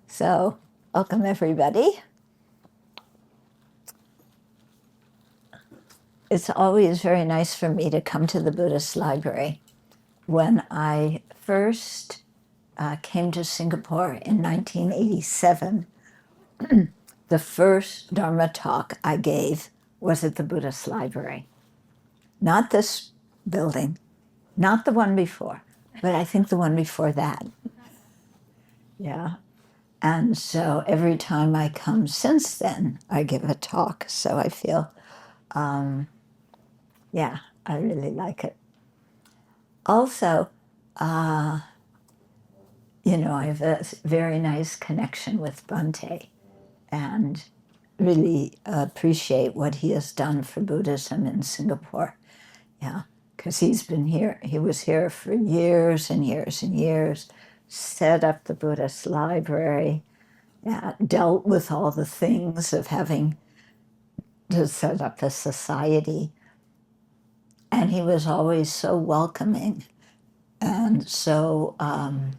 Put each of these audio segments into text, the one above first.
So, welcome everybody. It's always very nice for me to come to the Buddhist library. When I first came to Singapore in 1987, the first Dharma talk I gave was at the Buddhist library. Not this building, not the one before, but I think the one before that. Yeah. And so every time I come since then, I give a talk. So I feel, yeah, I really like it. Also, I have a very nice connection with Bhante and really appreciate what he has done for Buddhism in Singapore. Yeah, because he was here for years and years and years, set up the Buddhist library, dealt with all the things of having to set up a society. And he was always so welcoming. And so, I'll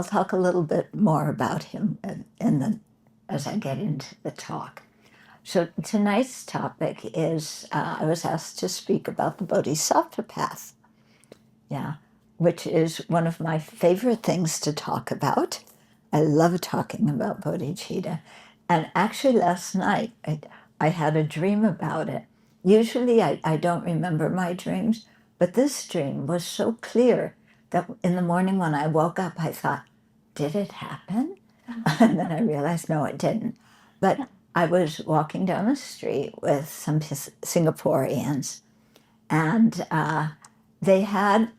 talk a little bit more about him as I get into the talk. So tonight's topic is, I was asked to speak about the Bodhisattva path, which is one of my favorite things to talk about. I love talking about bodhicitta. And actually last night, I had a dream about it. Usually I don't remember my dreams, but this dream was so clear that in the morning when I woke up, I thought, did it happen? And then I realized, no, it didn't. But I was walking down the street with some Singaporeans, and they had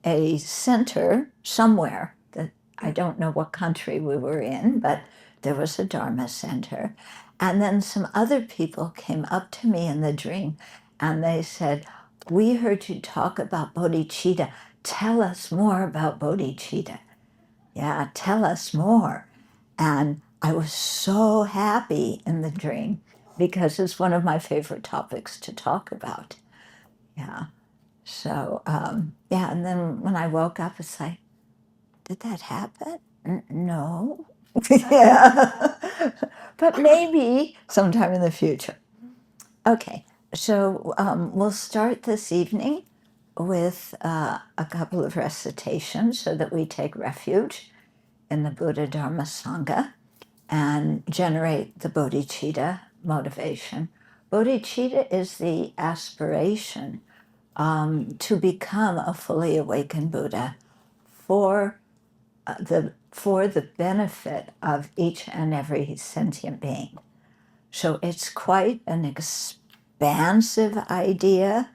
a center somewhere that I don't know what country we were in, but there was a Dharma center. And then some other people came up to me in the dream and they said, we heard you talk about bodhicitta. Tell us more about bodhicitta. Yeah, tell us more. And I was so happy in the dream because it's one of my favorite topics to talk about. Yeah. So, and then when I woke up, it's like, did that happen? No. Yeah. But maybe sometime in the future. Okay, so we'll start this evening with a couple of recitations so that we take refuge in the Buddha Dharma Sangha and generate the bodhicitta motivation. Bodhicitta is the aspiration to become a fully awakened Buddha for the benefit of each and every sentient being. So it's quite an expansive idea,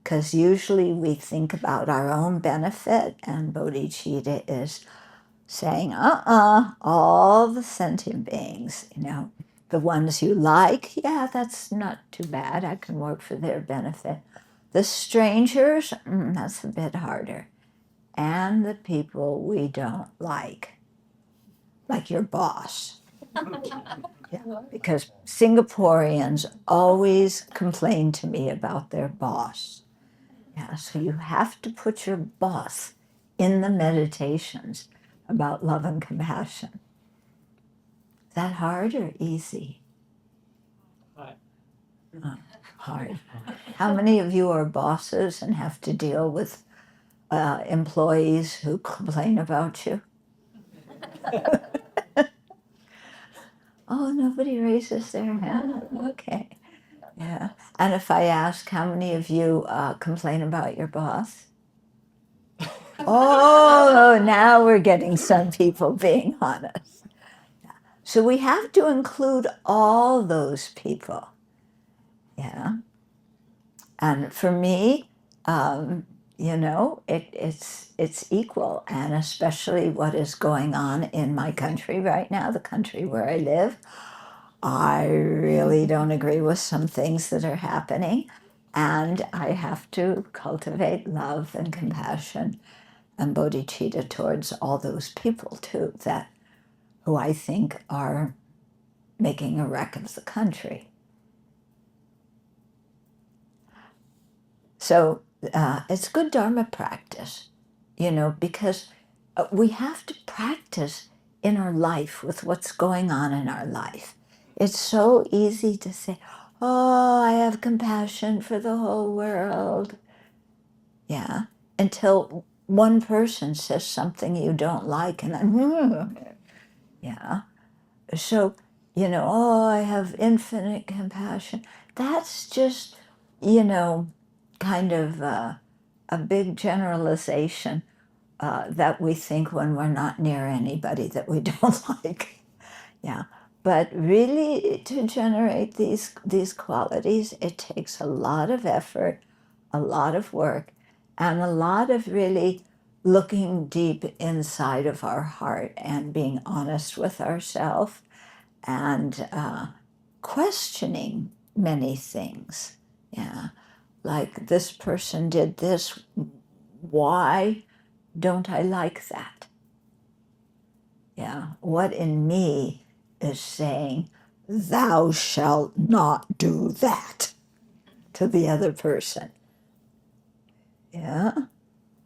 because usually we think about our own benefit, and bodhicitta is saying, all the sentient beings, the ones you like, that's not too bad. I can work for their benefit. The strangers, that's a bit harder. And the people we don't like your boss. Because Singaporeans always complain to me about their boss. So you have to put your boss in the meditations about love and compassion. Is that hard or easy? Hard. How many of you are bosses and have to deal with employees who complain about you? Oh, nobody raises their hand. Okay. Yeah. And if I ask how many of you complain about your boss? Oh, now we're getting some people being honest. So we have to include all those people. Yeah. And for me, it's equal, and especially what is going on in my country right now, the country where I live. I really don't agree with some things that are happening, and I have to cultivate love and compassion and bodhicitta towards all those people too, who I think are making a wreck of the country. So it's good Dharma practice, because we have to practice in our life with what's going on in our life. It's so easy to say, oh, I have compassion for the whole world. Yeah, until one person says something you don't like, and then, yeah. So, oh, I have infinite compassion. That's just, kind of a big generalization that we think when we're not near anybody that we don't like. Yeah. But really, to generate these qualities, it takes a lot of effort, a lot of work, and a lot of really looking deep inside of our heart and being honest with ourselves and questioning many things. Yeah. Like, this person did this. Why don't I like that? Yeah. What in me is saying, thou shalt not do that to the other person? Yeah.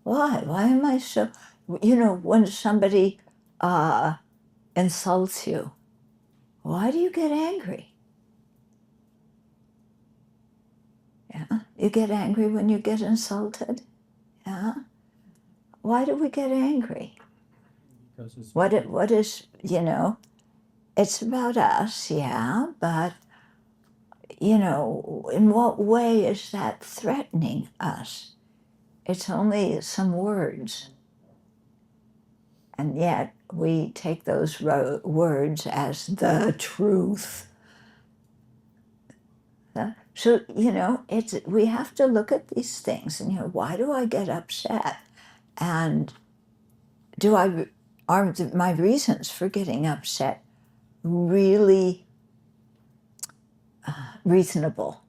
Why? Why am I so, when somebody insults you, why do you get angry? Yeah. You get angry when you get insulted? Yeah. Why do we get angry? What is, it's about us, yeah, but, in what way is that threatening us? It's only some words. And yet we take those words as the truth. So, we have to look at these things and, why do I get upset? And are my reasons for getting upset really reasonable?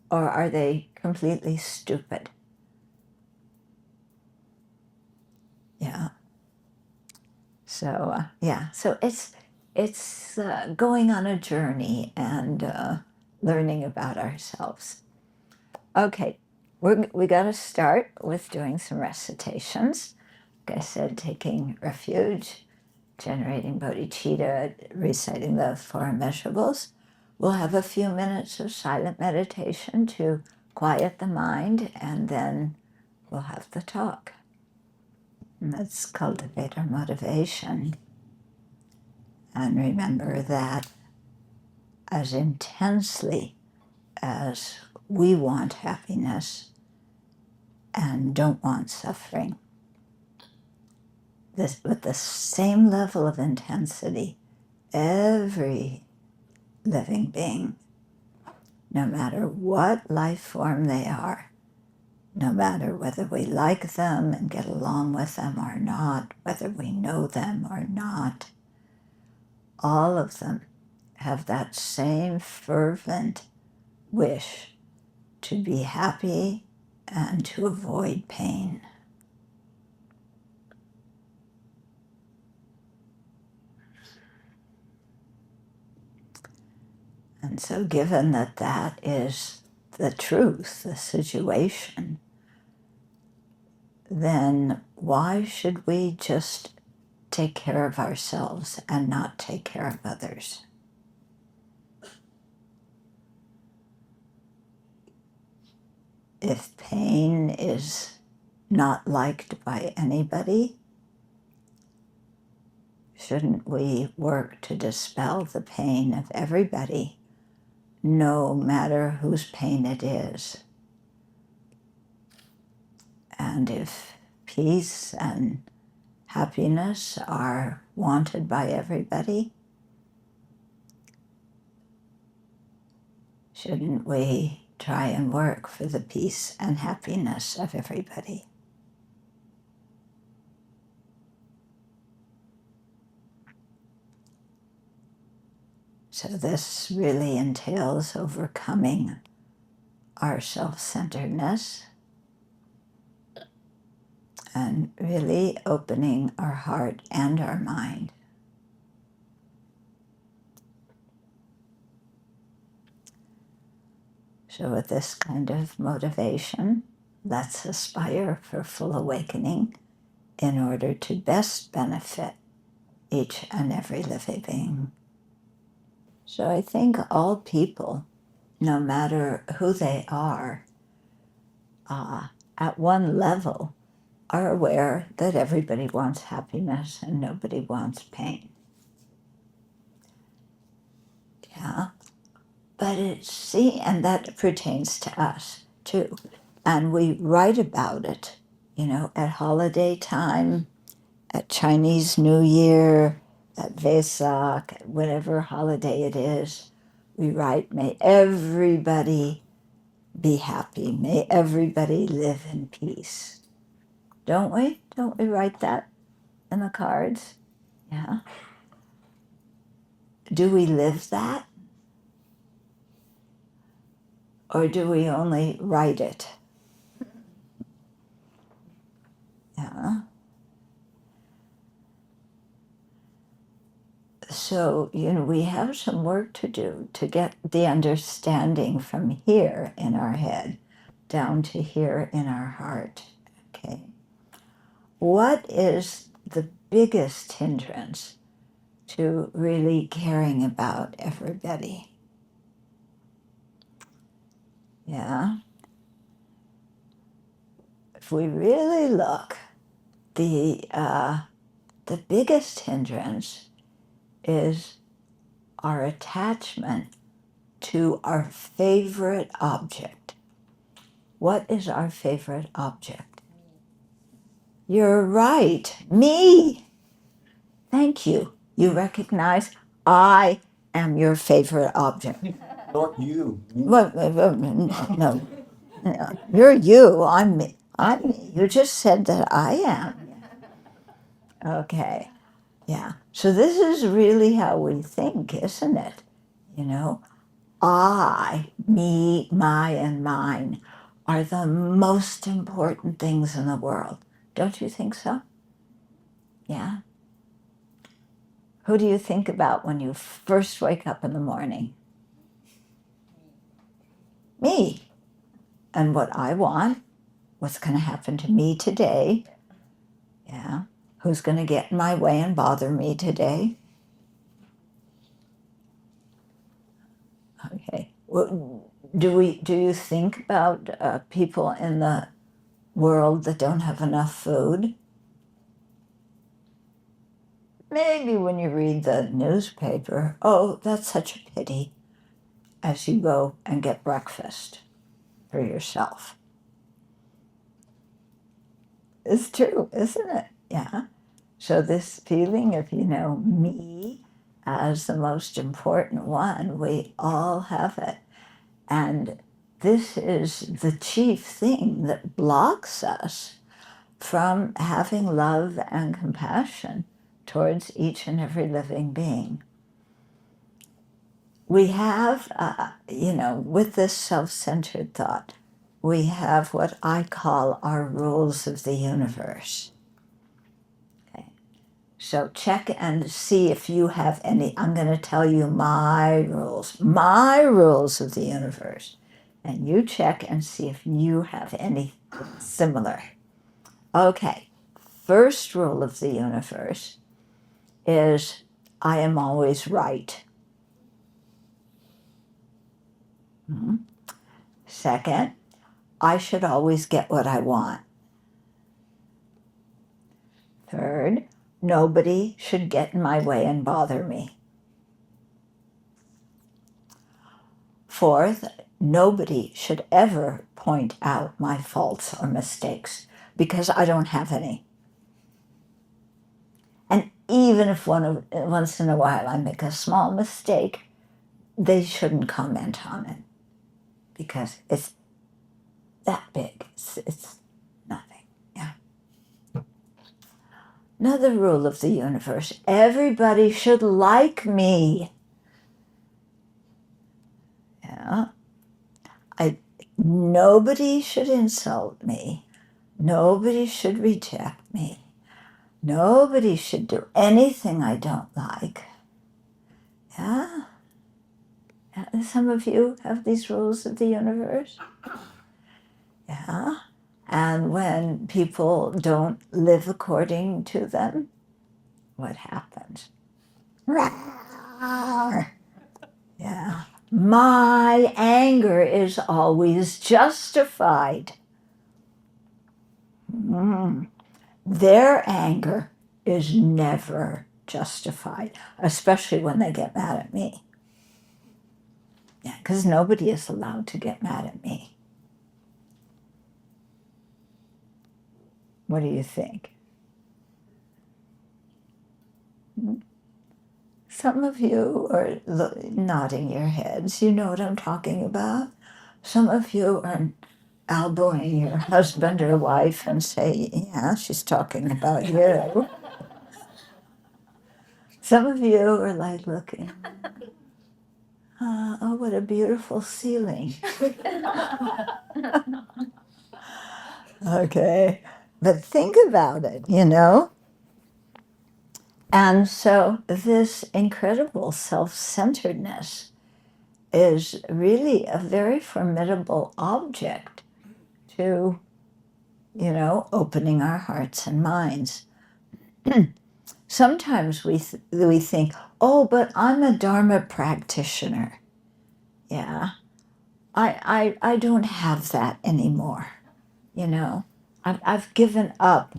Or are they completely stupid? Yeah. So, so it's going on a journey and learning about ourselves. Okay, we got to start with doing some recitations. Like I said, taking refuge, generating bodhicitta, reciting the four immeasurables. We'll have a few minutes of silent meditation to quiet the mind, and then we'll have the talk. And let's cultivate our motivation. And remember that as intensely as we want happiness and don't want suffering, with the same level of intensity, every living being, no matter what life form they are, no matter whether we like them and get along with them or not, whether we know them or not, all of them have that same fervent wish to be happy and to avoid pain. And so given that that is the truth, the situation, then why should we just take care of ourselves and not take care of others? If pain is not liked by anybody, shouldn't we work to dispel the pain of everybody, no matter whose pain it is? And if peace and happiness are wanted by everybody, shouldn't we try and work for the peace and happiness of everybody? So this really entails overcoming our self-centeredness and really opening our heart and our mind. So with this kind of motivation, let's aspire for full awakening in order to best benefit each and every living being. So I think all people, no matter who they are, at one level, are aware that everybody wants happiness and nobody wants pain. Yeah, but and that pertains to us too. And we write about it, at holiday time, at Chinese New Year, at Vesak, at whatever holiday it is. We write, may everybody be happy. May everybody live in peace. Don't we? Don't we write that in the cards? Yeah. Do we live that? Or do we only write it? Yeah. So, we have some work to do to get the understanding from here in our head down to here in our heart. Okay. What is the biggest hindrance to really caring about everybody? Yeah. If we really look, the biggest hindrance is our attachment to our favorite object. What is our favorite object? You're right, me. Thank you. You recognize I am your favorite object. Not you. No. You're you. I'm me. I'm me. You just said that I am. Okay. Yeah. So this is really how we think, isn't it? I, me, my, and mine are the most important things in the world. Don't you think so? Yeah. Who do you think about when you first wake up in the morning? Me. And what I want, what's going to happen to me today. Yeah. Who's going to get in my way and bother me today? Okay. Well, do you think about people in the world that don't have enough food? Maybe when you read the newspaper, oh, that's such a pity, as you go and get breakfast for yourself. It's true, isn't it? Yeah. So this feeling of, me as the most important one, we all have it. And this is the chief thing that blocks us from having love and compassion towards each and every living being. We have, with this self-centered thought, we have what I call our rules of the universe. Okay. So check and see if you have any. I'm going to tell you my rules of the universe. And you check and see if you have any similar. Okay. First rule of the universe is I am always right. Mm-hmm. Second, I should always get what I want. Third, nobody should get in my way and bother me. Fourth, nobody should ever point out my faults or mistakes because I don't have any. And even if once in a while I make a small mistake, they shouldn't comment on it because it's that big. It's nothing. Yeah. Another rule of the universe, everybody should like me. Yeah. Nobody should insult me. Nobody should reject me. Nobody should do anything I don't like. Yeah. Some of you have these rules of the universe. Yeah. And when people don't live according to them, what happens? Rawr. Yeah. My anger is always justified. Their anger is never justified, especially when they get mad at me. Yeah, because nobody is allowed to get mad at me. What do you think? Some of you are nodding your heads. You know what I'm talking about. Some of you are elbowing your husband or wife and say, yeah, she's talking about you. Some of you are like looking, oh, what a beautiful ceiling. Okay, but think about it, you know? And so this incredible self-centeredness is really a very formidable object to, you know, opening our hearts and minds. Sometimes we think, oh, but I'm a Dharma practitioner. Yeah, I don't have that anymore. You know, I've given up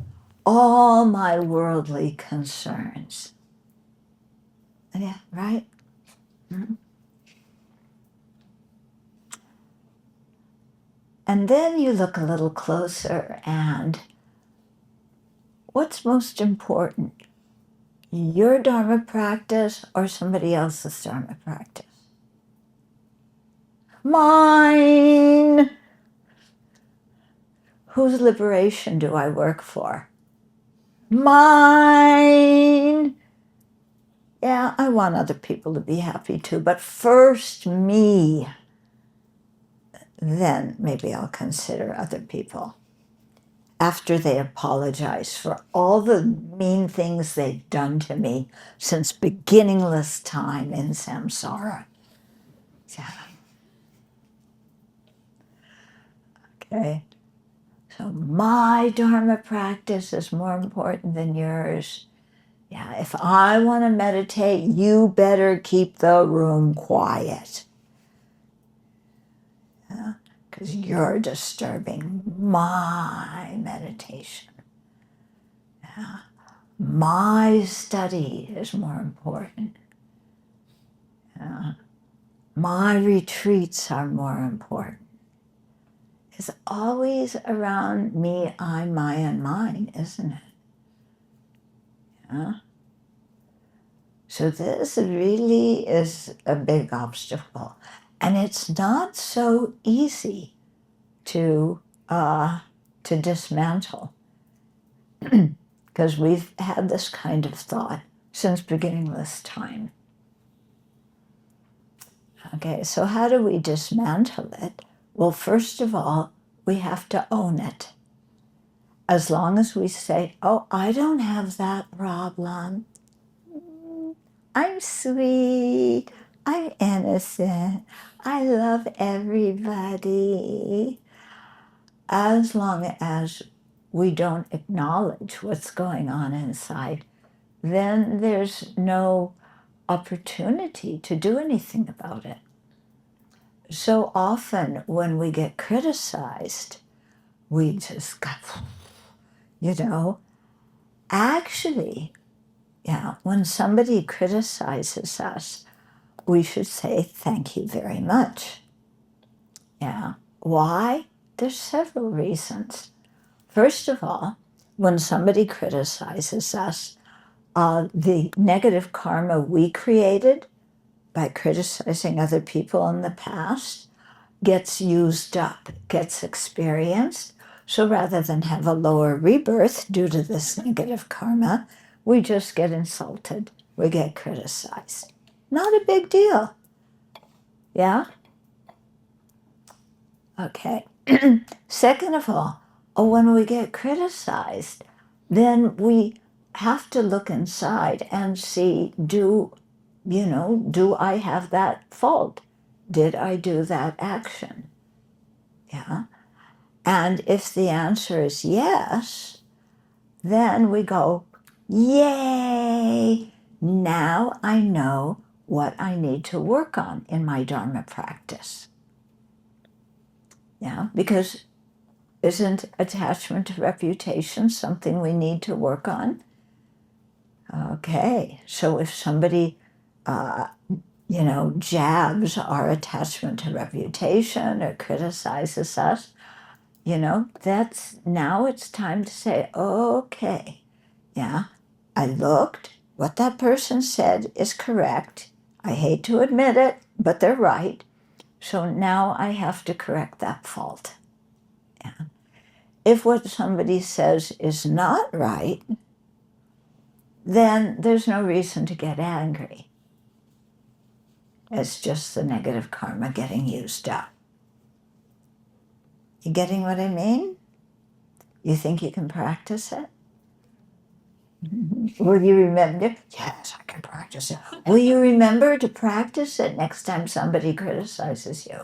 all my worldly concerns. Yeah, right? Mm-hmm. And then you look a little closer, and what's most important? Your Dharma practice or somebody else's Dharma practice? Mine! Whose liberation do I work for? Mine! Yeah, I want other people to be happy too, but first me. Then maybe I'll consider other people. After they apologize for all the mean things they've done to me since beginningless time in samsara. Yeah. Okay. So my Dharma practice is more important than yours. Yeah, if I want to meditate, you better keep the room quiet. Yeah, because you're disturbing my meditation. Yeah. My study is more important. Yeah. My retreats are more important. It's always around me, I, my, and mine, isn't it? Yeah. So this really is a big obstacle. And it's not so easy to dismantle. Because we've had this kind of thought since beginningless time. Okay, so how do we dismantle it? Well, first of all, we have to own it. As long as we say, oh, I don't have that problem. I'm sweet. I'm innocent. I love everybody. As long as we don't acknowledge what's going on inside, then there's no opportunity to do anything about it. So often when we get criticized, we just go, you know, actually, yeah, when somebody criticizes us, we should say, thank you very much. Yeah. Why? There's several reasons. First of all, when somebody criticizes us, the negative karma we created by criticizing other people in the past gets used up, gets experienced. So rather than have a lower rebirth due to this negative karma, we just get insulted, we get criticized. Not a big deal. Yeah? Okay. Second of all, when we get criticized, then we have to look inside and see, do I have that fault? Did I do that action? Yeah. And if the answer is yes, then we go, yay, now I know what I need to work on in my Dharma practice. Yeah, because isn't attachment to reputation something we need to work on? Okay, so if somebody, jabs our attachment to reputation or criticizes us, now it's time to say, okay, yeah, I looked, what that person said is correct. I hate to admit it, but they're right. So now I have to correct that fault. Yeah. If what somebody says is not right, then there's no reason to get angry. It's just the negative karma getting used up. You getting what I mean? You think you can practice it? Will you remember? Yes, I can practice it. Will you remember to practice it next time somebody criticizes you?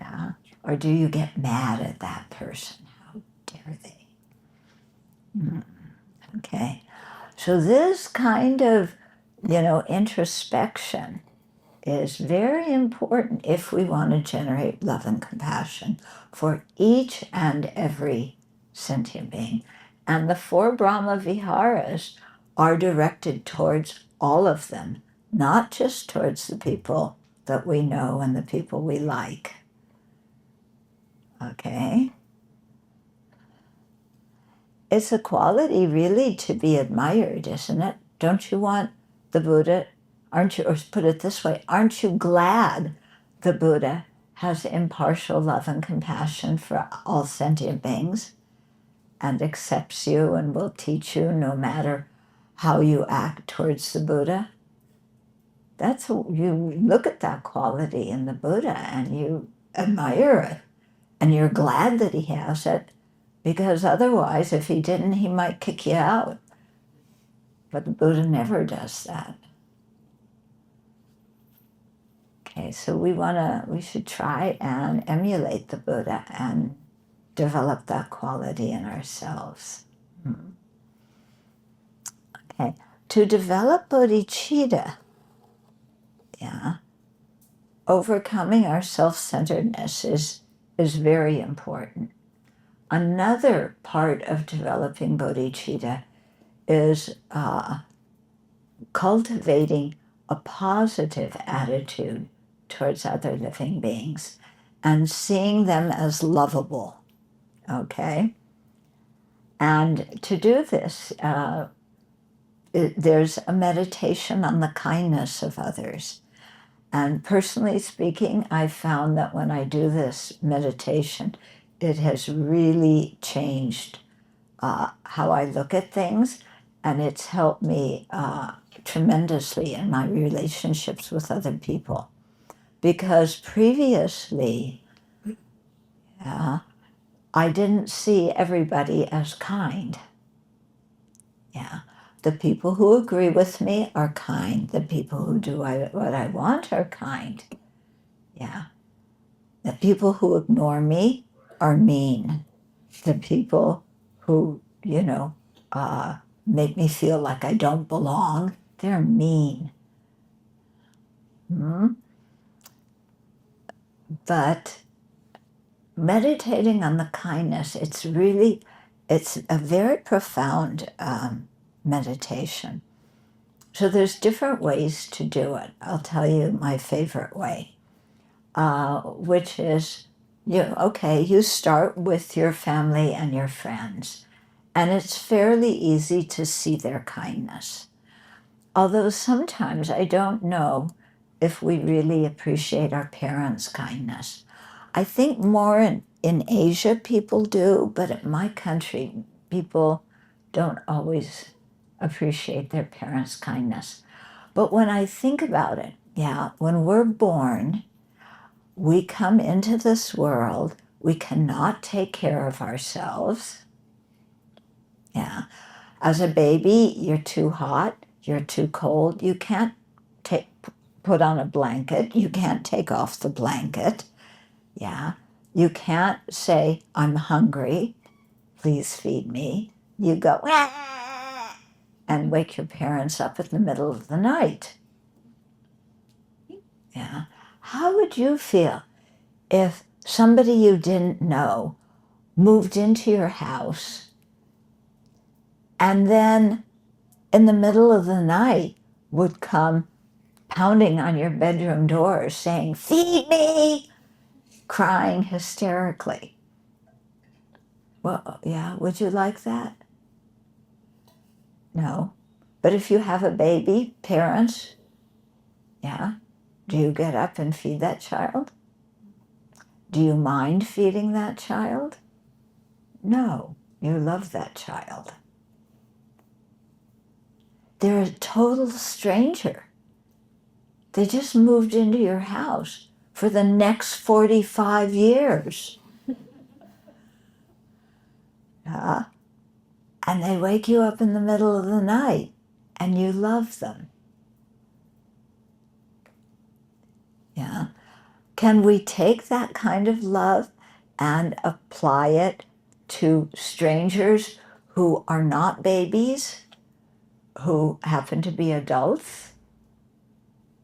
Yeah. Or do you get mad at that person? How dare they? Okay. So this kind of, introspection is very important if we want to generate love and compassion for each and every sentient being. And the four Brahma Viharas are directed towards all of them, not just towards the people that we know and the people we like. Okay? It's a quality really to be admired, isn't it? Don't you want the Buddha, aren't you, or put it this way, aren't you glad the Buddha has impartial love and compassion for all sentient beings and accepts you and will teach you no matter how you act towards the Buddha? You look at that quality in the Buddha and you admire it and you're glad that he has it, because otherwise, if he didn't, he might kick you out. But the Buddha never does that. Okay, so we should try and emulate the Buddha and develop that quality in ourselves. Okay, to develop bodhicitta, overcoming our self-centeredness is very important. Another part of developing bodhicitta is cultivating a positive attitude towards other living beings and seeing them as lovable, okay? And to do this, there's a meditation on the kindness of others. And personally speaking, I've found that when I do this meditation, it has really changed how I look at things, and it's helped me tremendously in my relationships with other people. Because previously, I didn't see everybody as kind. Yeah. The people who agree with me are kind. The people who do what I want are kind. Yeah. The people who ignore me are mean. The people who, make me feel like I don't belong, they're mean. But meditating on the kindness, it's a very profound meditation. So there's different ways to do it. I'll tell you my favorite way, which is, you start with your family and your friends, and it's fairly easy to see their kindness. Although sometimes I don't know if we really appreciate our parents' kindness. I think more in Asia people do, but in my country, people don't always appreciate their parents' kindness. But when I think about it, when we're born, we come into this world, we cannot take care of ourselves. Yeah. As a baby, you're too hot, you're too cold, you can't put on a blanket, you can't take off the blanket. Yeah. You can't say, I'm hungry, please feed me. You go, "Ah," and wake your parents up in the middle of the night. Yeah. How would you feel if somebody you didn't know moved into your house and then in the middle of the night would come pounding on your bedroom door saying, feed me, crying hysterically? Well, yeah, would you like that? No. But if you have a baby, parents, yeah, do you get up and feed that child? Do you mind feeding that child? No, you love that child. They're a total stranger. They just moved into your house for the next 45 years. Yeah. And they wake you up in the middle of the night and you love them. Yeah. Can we take that kind of love and apply it to strangers who are not babies, who happen to be adults?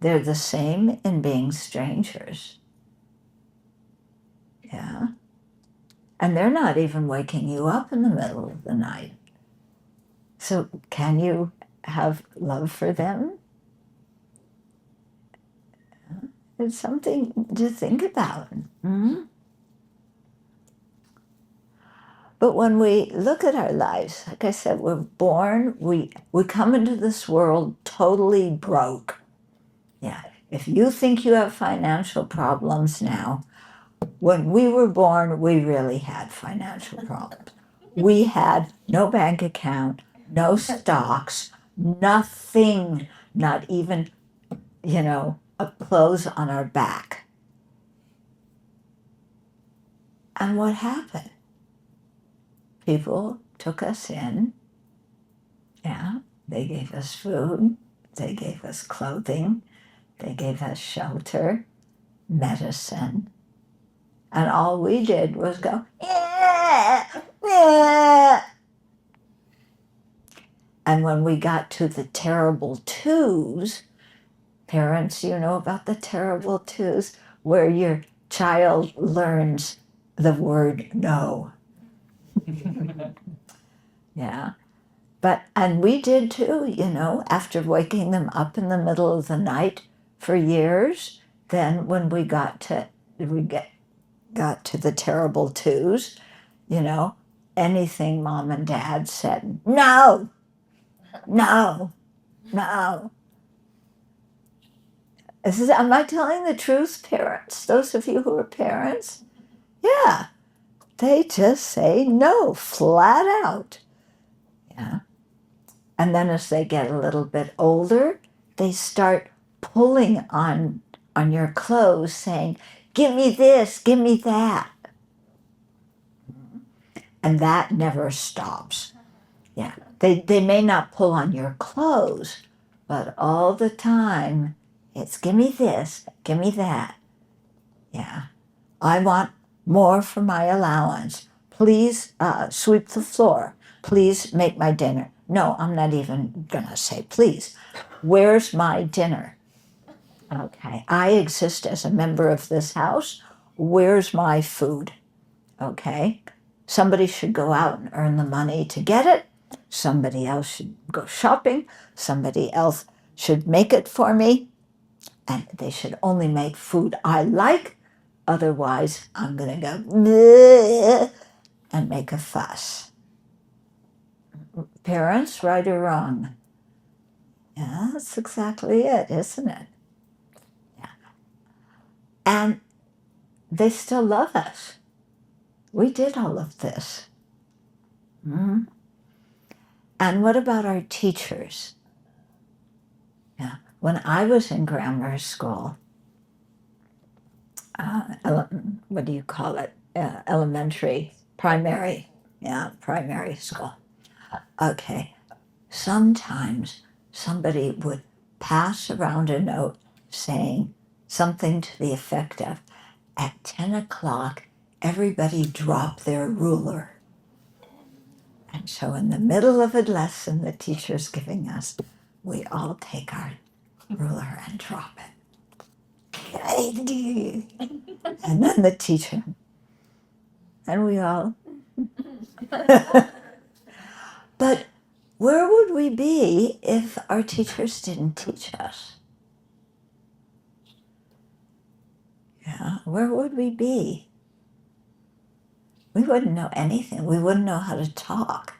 They're the same in being strangers. Yeah. And they're not even waking you up in the middle of the night. So can you have love for them? It's something to think about. Mm-hmm. But when we look at our lives, like I said, we're born, we come into this world totally broke. Yeah. If you think you have financial problems now, when we were born, we really had financial problems. We had no bank account, no stocks, nothing, not even, clothes on our back. And what happened? People took us in. Yeah, they gave us food, they gave us clothing, they gave us shelter, medicine. And all we did was go, yeah, yeah. And when we got to the terrible twos, parents, you know about the terrible twos, where your child learns the word no. Yeah. And we did too, after waking them up in the middle of the night for years. Then when we got to the terrible twos, anything mom and dad said, no, no, no. Am I telling the truth, parents? Those of you who are parents? Yeah, they just say no, flat out. Yeah. And then as they get a little bit older, they start pulling on your clothes, saying, give me this, give me that. And that never stops. Yeah. They may not pull on your clothes, but all the time, it's give me this, give me that. Yeah. I want more for my allowance. Please sweep the floor. Please make my dinner. No, I'm not even going to say please. Where's my dinner? Okay, I exist as a member of this house. Where's my food? Okay, somebody should go out and earn the money to get it. Somebody else should go shopping. Somebody else should make it for me. And they should only make food I like. Otherwise, I'm going to go bleh, and make a fuss. Parents, right or wrong? Yeah, that's exactly it, isn't it? Yeah. And they still love us. We did all of this. Mm-hmm. And what about our teachers? Yeah. When I was in grammar school, what do you call it? Elementary, primary. Yeah, primary school. Okay. Sometimes somebody would pass around a note saying something to the effect of, at 10 o'clock, everybody drop their ruler. And so in the middle of a lesson the teacher's giving us, we all take our ruler and drop it. And then the teacher, and we all. But where would we be if our teachers didn't teach us? Yeah, where would we be? We wouldn't know anything. We wouldn't know how to talk.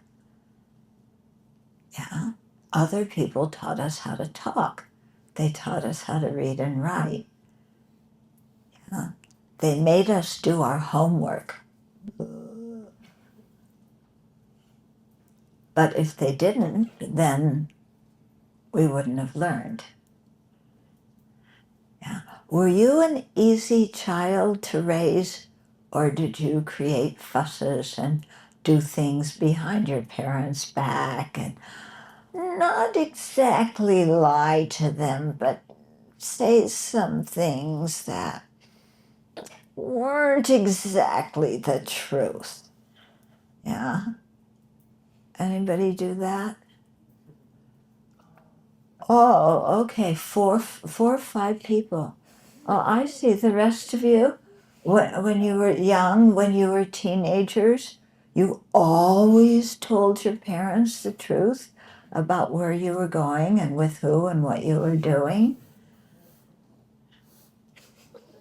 Yeah, other people taught us how to talk. They taught us how to read and write. Yeah. They made us do our homework. But if they didn't, then we wouldn't have learned. Yeah. Were you an easy child to raise, or did you create fusses and do things behind your parents' back and not exactly lie to them, but say some things that weren't exactly the truth? Yeah. Anybody do that? Oh, okay. Four or five people. Oh, I see. The rest of you, when you were young, when you were teenagers, you always told your parents the truth about where you were going and with who and what you were doing.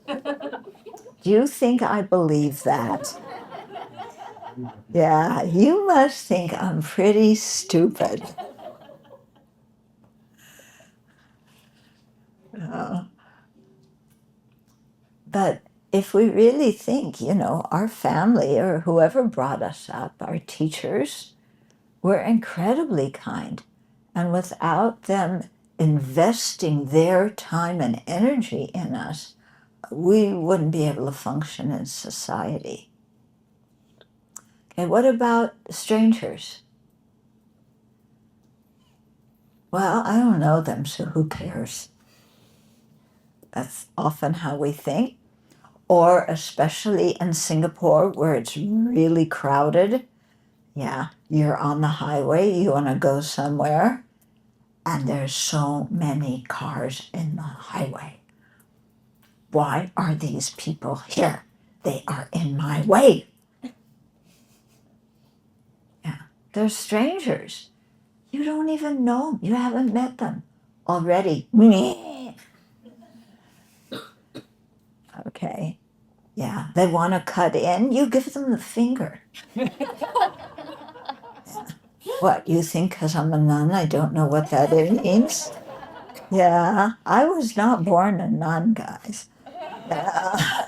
Do you think I believe that? Yeah, you must think I'm pretty stupid. But if we really think, our family or whoever brought us up, our teachers, were incredibly kind. And without them investing their time and energy in us, we wouldn't be able to function in society. Okay, what about strangers? Well, I don't know them, so who cares? That's often how we think. Or especially in Singapore, where it's really crowded. Yeah, you're on the highway, you want to go somewhere, and there's so many cars in the highway. Why are these people here? They are in my way. Yeah, they're strangers. You don't even know them. You haven't met them already. Okay. Yeah, they want to cut in. You give them the finger. What, you think because I'm a nun I don't know what that means? Yeah, I was not born a nun, guys. Yeah.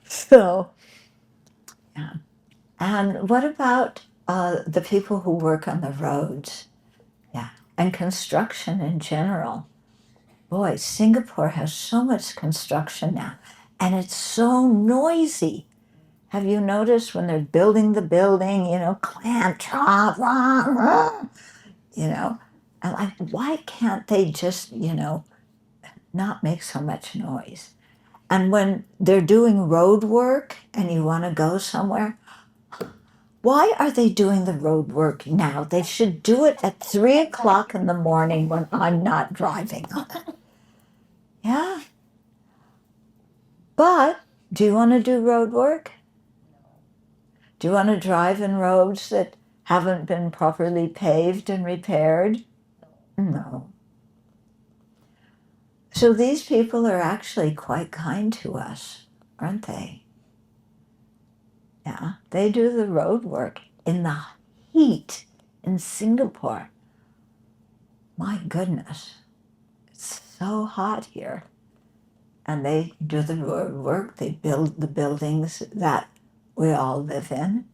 So, yeah. And what about the people who work on the roads? Yeah, and construction in general. Boy, Singapore has so much construction now, and it's so noisy. Have you noticed when they're building the building, clamp, chop, rah, rah, and like, why can't they just, not make so much noise? And when they're doing road work and you want to go somewhere, why are they doing the road work now? They should do it at 3 o'clock in the morning when I'm not driving on it. Yeah. But do you want to do road work? Do you want to drive in roads that haven't been properly paved and repaired? No. So these people are actually quite kind to us, aren't they? Yeah, they do the road work in the heat in Singapore. My goodness, it's so hot here. And they do the road work, they build the buildings that we all live in.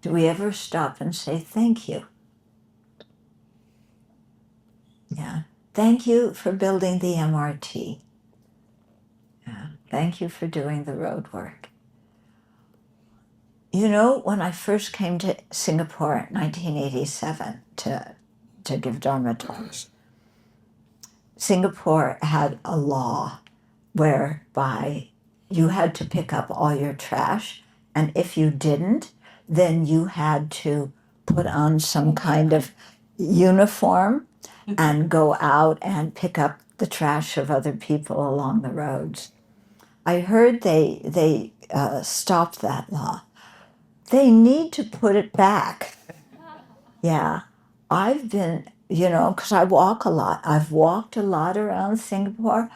Do we ever stop and say thank you? Yeah, thank you for building the MRT. Yeah, thank you for doing the road work. When I first came to Singapore in 1987 to give Dharma talks, Singapore had a law whereby you had to pick up all your trash, and if you didn't, then you had to put on some kind of uniform and go out and pick up the trash of other people along the roads. I heard they stopped that law. They need to put it back. Yeah, I've been, because I walk a lot. I've walked a lot around Singapore.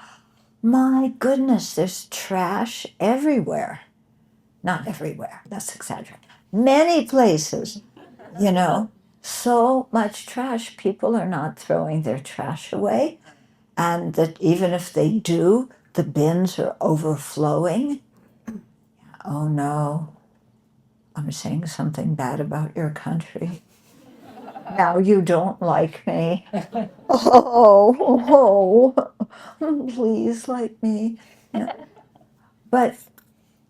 My goodness, there's trash everywhere. Not everywhere, that's exaggerated. Many places, so much trash. People are not throwing their trash away. And that even if they do, the bins are overflowing. Oh no, I'm saying something bad about your country. Now you don't like me. Oh, please like me. But,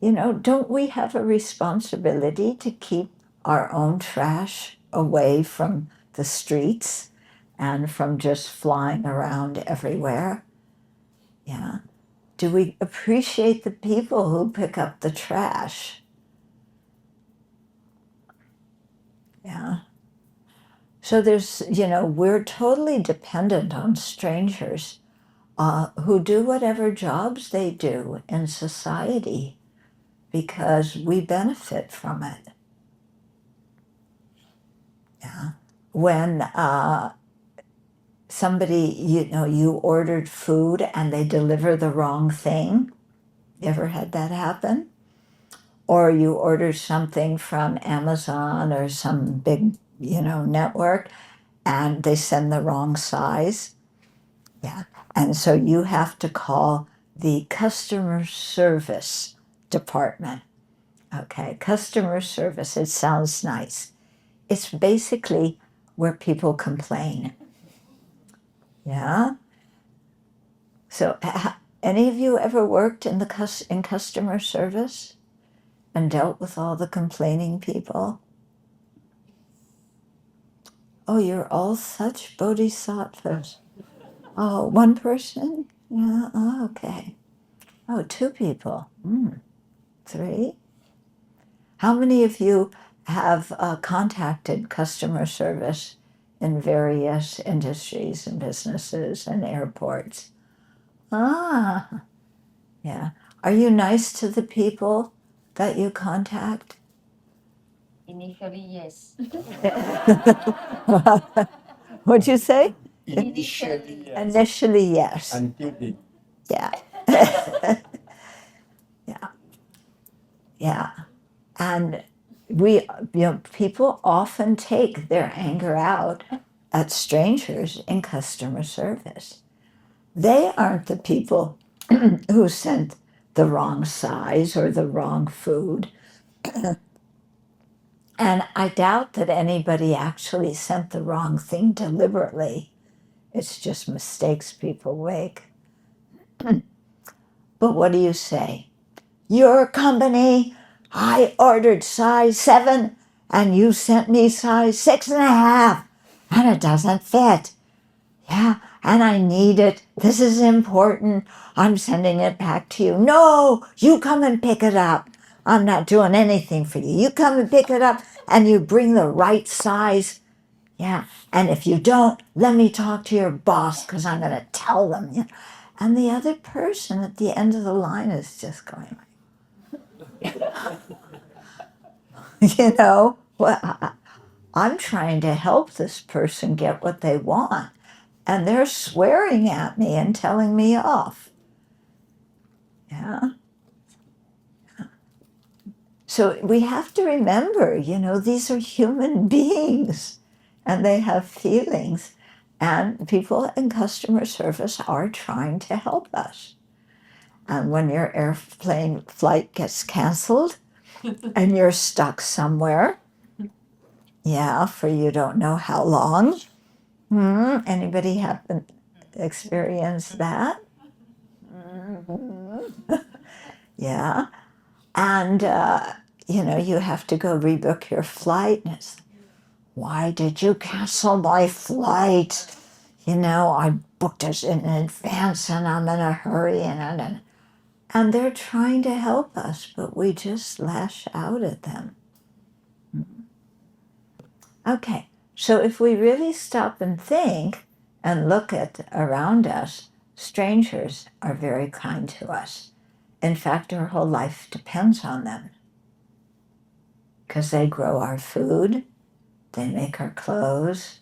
don't we have a responsibility to keep our own trash away from the streets and from just flying around everywhere? Yeah. Do we appreciate the people who pick up the trash? Yeah. So there's, we're totally dependent on strangers who do whatever jobs they do in society because we benefit from it. Yeah. When somebody, you ordered food and they deliver the wrong thing, you ever had that happen? Or you order something from Amazon or some big, network, and they send the wrong size. Yeah. And so you have to call the customer service department. Okay, customer service, it sounds nice. It's basically where people complain. Yeah. So any of you ever worked in customer service and dealt with all the complaining people? Oh, you're all such bodhisattvas. Oh, one person? Yeah, oh, okay. Oh, two people. 3. How many of you have contacted customer service in various industries and businesses and airports? Ah, yeah. Are you nice to the people that you contact? Initially, yes. What'd you say? Initially, yes. Initially, yes. Until they. Yeah. Yeah. Yeah. And people often take their anger out at strangers in customer service. They aren't the people who sent the wrong size or the wrong food. And I doubt that anybody actually sent the wrong thing deliberately. It's just mistakes people make. But what do you say? Your company, I ordered size 7 and you sent me size 6.5 and it doesn't fit. Yeah, and I need it. This is important. I'm sending it back to you. No, you come and pick it up. I'm not doing anything for you. You come and pick it up and you bring the right size. Yeah, and if you don't, let me talk to your boss because I'm going to tell them. And the other person at the end of the line is just going, well, I'm trying to help this person get what they want. And they're swearing at me and telling me off. Yeah. So we have to remember, these are human beings and they have feelings. And people in customer service are trying to help us. And when your airplane flight gets canceled and you're stuck somewhere, for you don't know how long. Anybody happen experience that? Yeah. And, you have to go rebook your flight. And it's, why did you cancel my flight? I booked it in advance and I'm in a hurry. And And they're trying to help us, but we just lash out at them. Okay, so if we really stop and think and look at around us, strangers are very kind to us. In fact, our whole life depends on them because they grow our food, they make our clothes,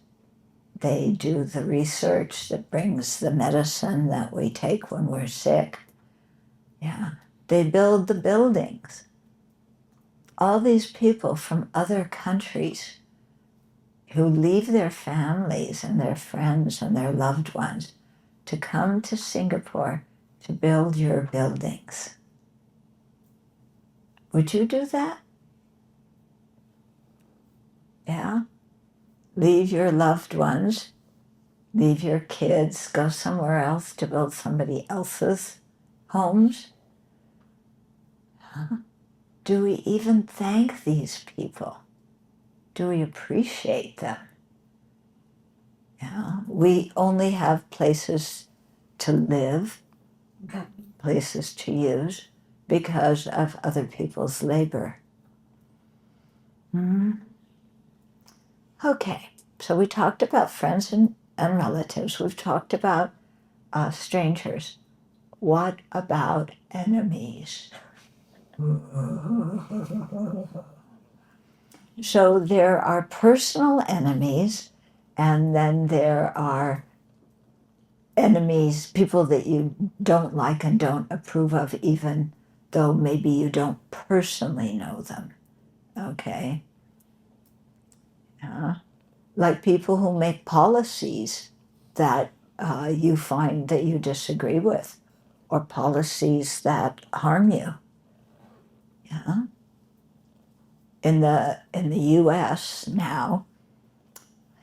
they do the research that brings the medicine that we take when we're sick. Yeah, they build the buildings. All these people from other countries who leave their families and their friends and their loved ones to come to Singapore to build your buildings. Would you do that? Yeah? Leave your loved ones, leave your kids, go somewhere else to build somebody else's homes? Huh? Do we even thank these people? Do we appreciate them? Yeah, we only have places to live, places to use because of other people's labor. Okay, so we talked about friends and relatives. We've talked about strangers. What about enemies? So there are personal enemies, and then there are enemies, people that you don't like and don't approve of, even though maybe you don't personally know them. Okay? Like people who make policies that you find that you disagree with, or policies that harm you. Yeah. In the U.S. now,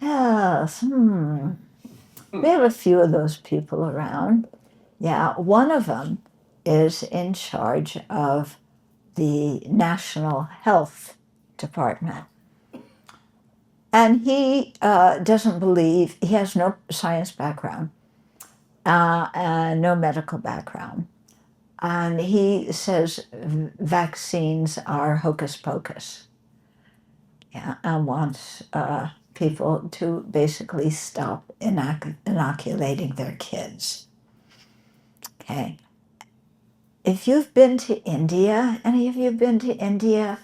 yes, we have a few of those people around. Yeah, one of them is in charge of the National Health Department. And he doesn't believe, he has no science background, and no medical background. And he says vaccines are hocus pocus. Yeah, and wants people to basically stop inoculating their kids. Okay. If you've been to India, any of you been to India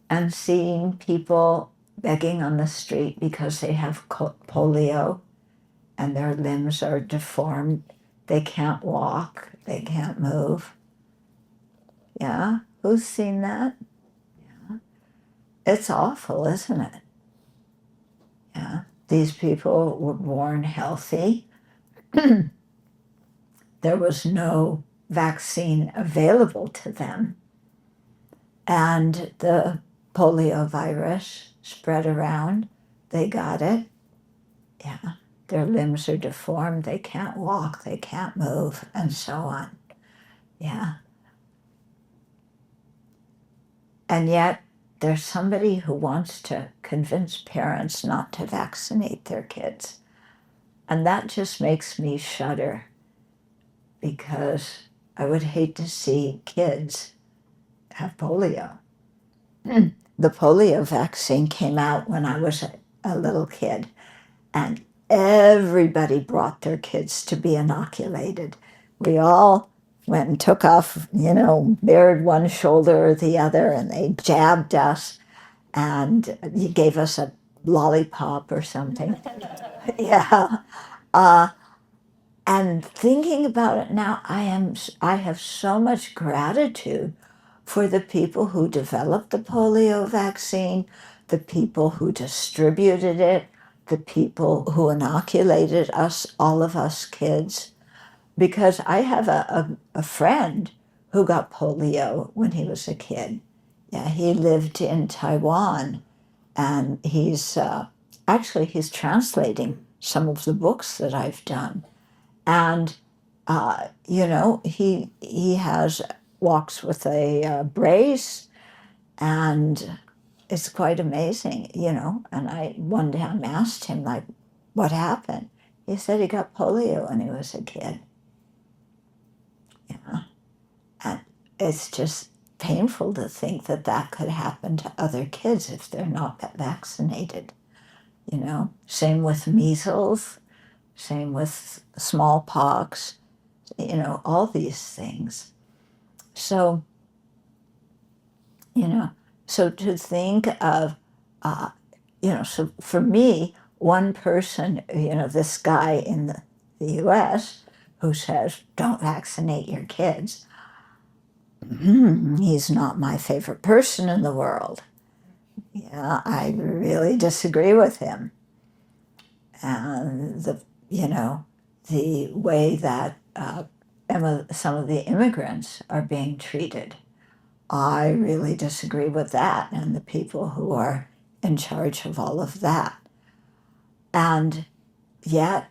and seen people begging on the street because they have polio and their limbs are deformed, they can't walk, they can't move? Yeah? Who's seen that? Yeah. It's awful, isn't it? Yeah. These people were born healthy. There was no vaccine available to them. And the polio virus spread around. They got it. Yeah. Their limbs are deformed. They can't walk. They can't move, and so on. Yeah. And yet, there's somebody who wants to convince parents not to vaccinate their kids. And that just makes me shudder, because I would hate to see kids have polio. The polio vaccine came out when I was a little kid, and everybody brought their kids to be inoculated. We all went and took off, bared one shoulder or the other, and they jabbed us, and you gave us a lollipop or something. Yeah. And thinking about it now, I have so much gratitude for the people who developed the polio vaccine, the people who distributed it, the people who inoculated us, all of us kids. Because I have a friend who got polio when he was a kid. Yeah, he lived in Taiwan, and he's translating some of the books that I've done. And, he has walks with a brace, and it's quite amazing, And one time asked him, like, what happened? He said he got polio when he was a kid. Yeah. And it's just painful to think that that could happen to other kids if they're not vaccinated. Same with measles, same with smallpox, all these things. So, so to think of, so for me, one person, this guy in the US who says, don't vaccinate your kids, he's not my favorite person in the world. Yeah, I really disagree with him. And the way that some of the immigrants are being treated, I really disagree with that, and the people who are in charge of all of that. And yet,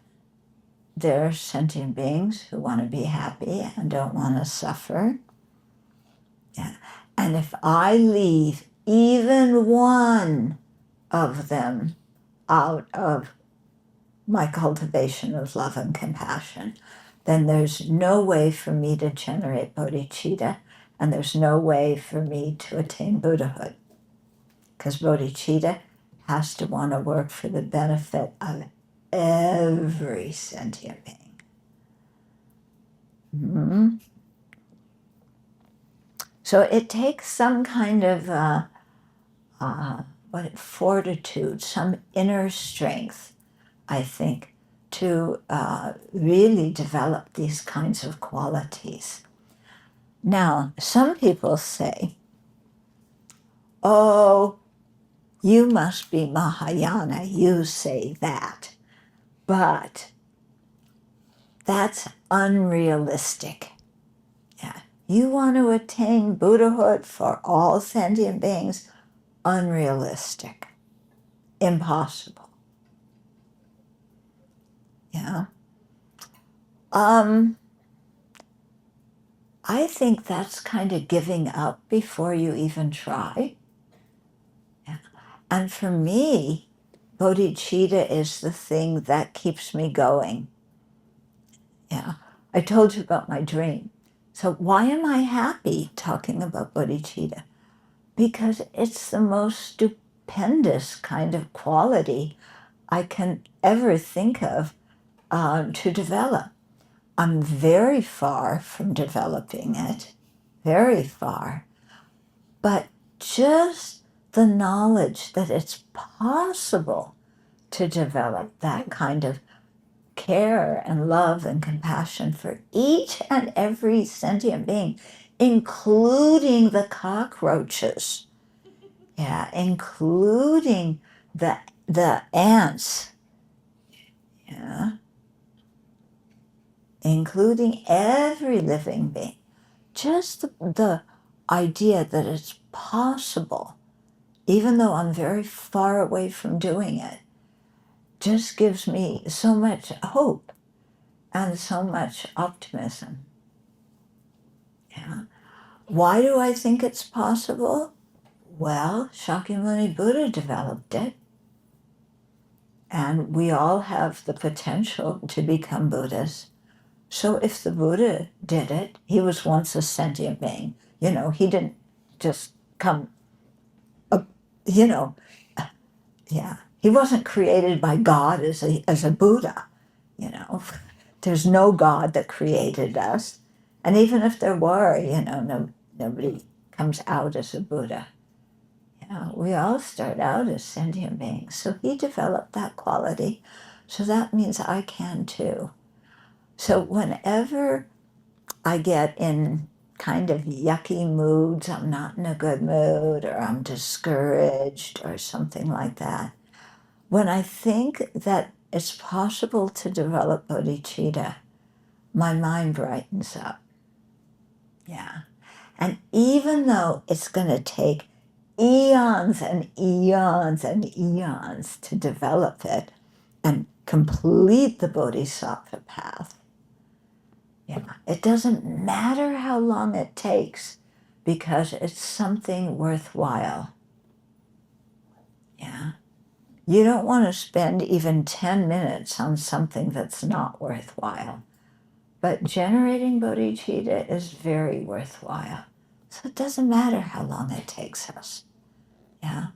there are sentient beings who want to be happy and don't want to suffer. Yeah. And if I leave even one of them out of my cultivation of love and compassion, then there's no way for me to generate bodhicitta, and there's no way for me to attain Buddhahood. Because bodhicitta has to want to work for the benefit of every sentient being. Mm-hmm. So it takes some kind of fortitude, some inner strength, I think, to really develop these kinds of qualities. Now, some people say, oh, you must be Mahayana, you say that. But that's unrealistic. Yeah. You want to attain Buddhahood for all sentient beings? Unrealistic. Impossible. Yeah. I think that's kind of giving up before you even try. Yeah. And for me, bodhicitta is the thing that keeps me going. Yeah. I told you about my dream. So why am I happy talking about bodhicitta? Because it's the most stupendous kind of quality I can ever think of to develop. I'm very far from developing it, very far. But just the knowledge that it's possible to develop that kind of care and love and compassion for each and every sentient being, including the cockroaches, yeah, including the ants, yeah, including every living being. Just the idea that it's possible, even though I'm very far away from doing it, just gives me so much hope and so much optimism. Yeah. Why do I think it's possible? Well, Shakyamuni Buddha developed it. And we all have the potential to become Buddhas. So if the Buddha did it, he was once a sentient being. He didn't just come, yeah. He wasn't created by God as a Buddha, There's no God that created us. And even if there were, nobody comes out as a Buddha. We all start out as sentient beings. So he developed that quality. So that means I can too. So whenever I get in kind of yucky moods, I'm not in a good mood, or I'm discouraged, or something like that, when I think that it's possible to develop bodhicitta, my mind brightens up. Yeah. And even though it's going to take eons and eons and eons to develop it and complete the Bodhisattva path, it doesn't matter how long it takes, because it's something worthwhile. Yeah. You don't want to spend even 10 minutes on something that's not worthwhile. But generating bodhicitta is very worthwhile. So it doesn't matter how long it takes us. Yeah.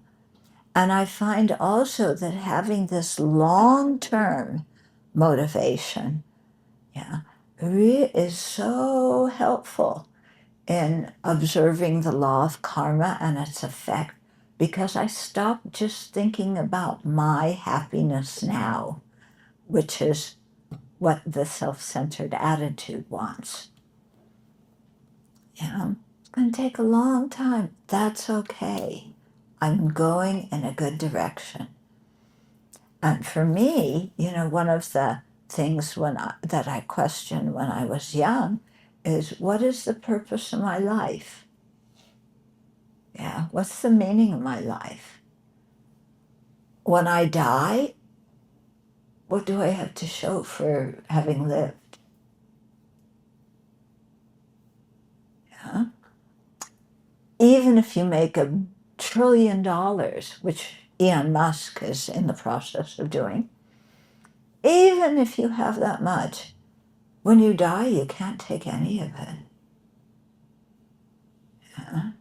And I find also that having this long-term motivation, yeah, is so helpful in observing the law of karma and its effect, because I stop just thinking about my happiness now, which is what the self-centered attitude wants. Yeah, it's going to take a long time. That's okay. I'm going in a good direction. And for me, one of the things that I questioned when I was young is, what is the purpose of my life? Yeah, what's the meaning of my life? When I die, what do I have to show for having lived? Yeah. Even if you make $1 trillion, which Elon Musk is in the process of doing, even if you have that much, when you die, you can't take any of it. Yeah.